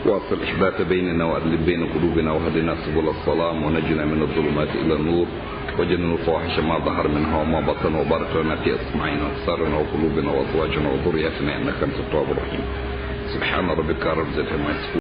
واصل احبات بيننا والف بين قلوبنا وهدنا سبل السلام ونجنا من الظلمات الى النور وجنن الفواحش ما ظهر منها وما بطن وبارك لنا في اسماعنا وابصارنا وقلوبنا وازواجنا وذرياتنا انك انت التواب الرحيم. سبحان ربك رب العزه عما يصفون.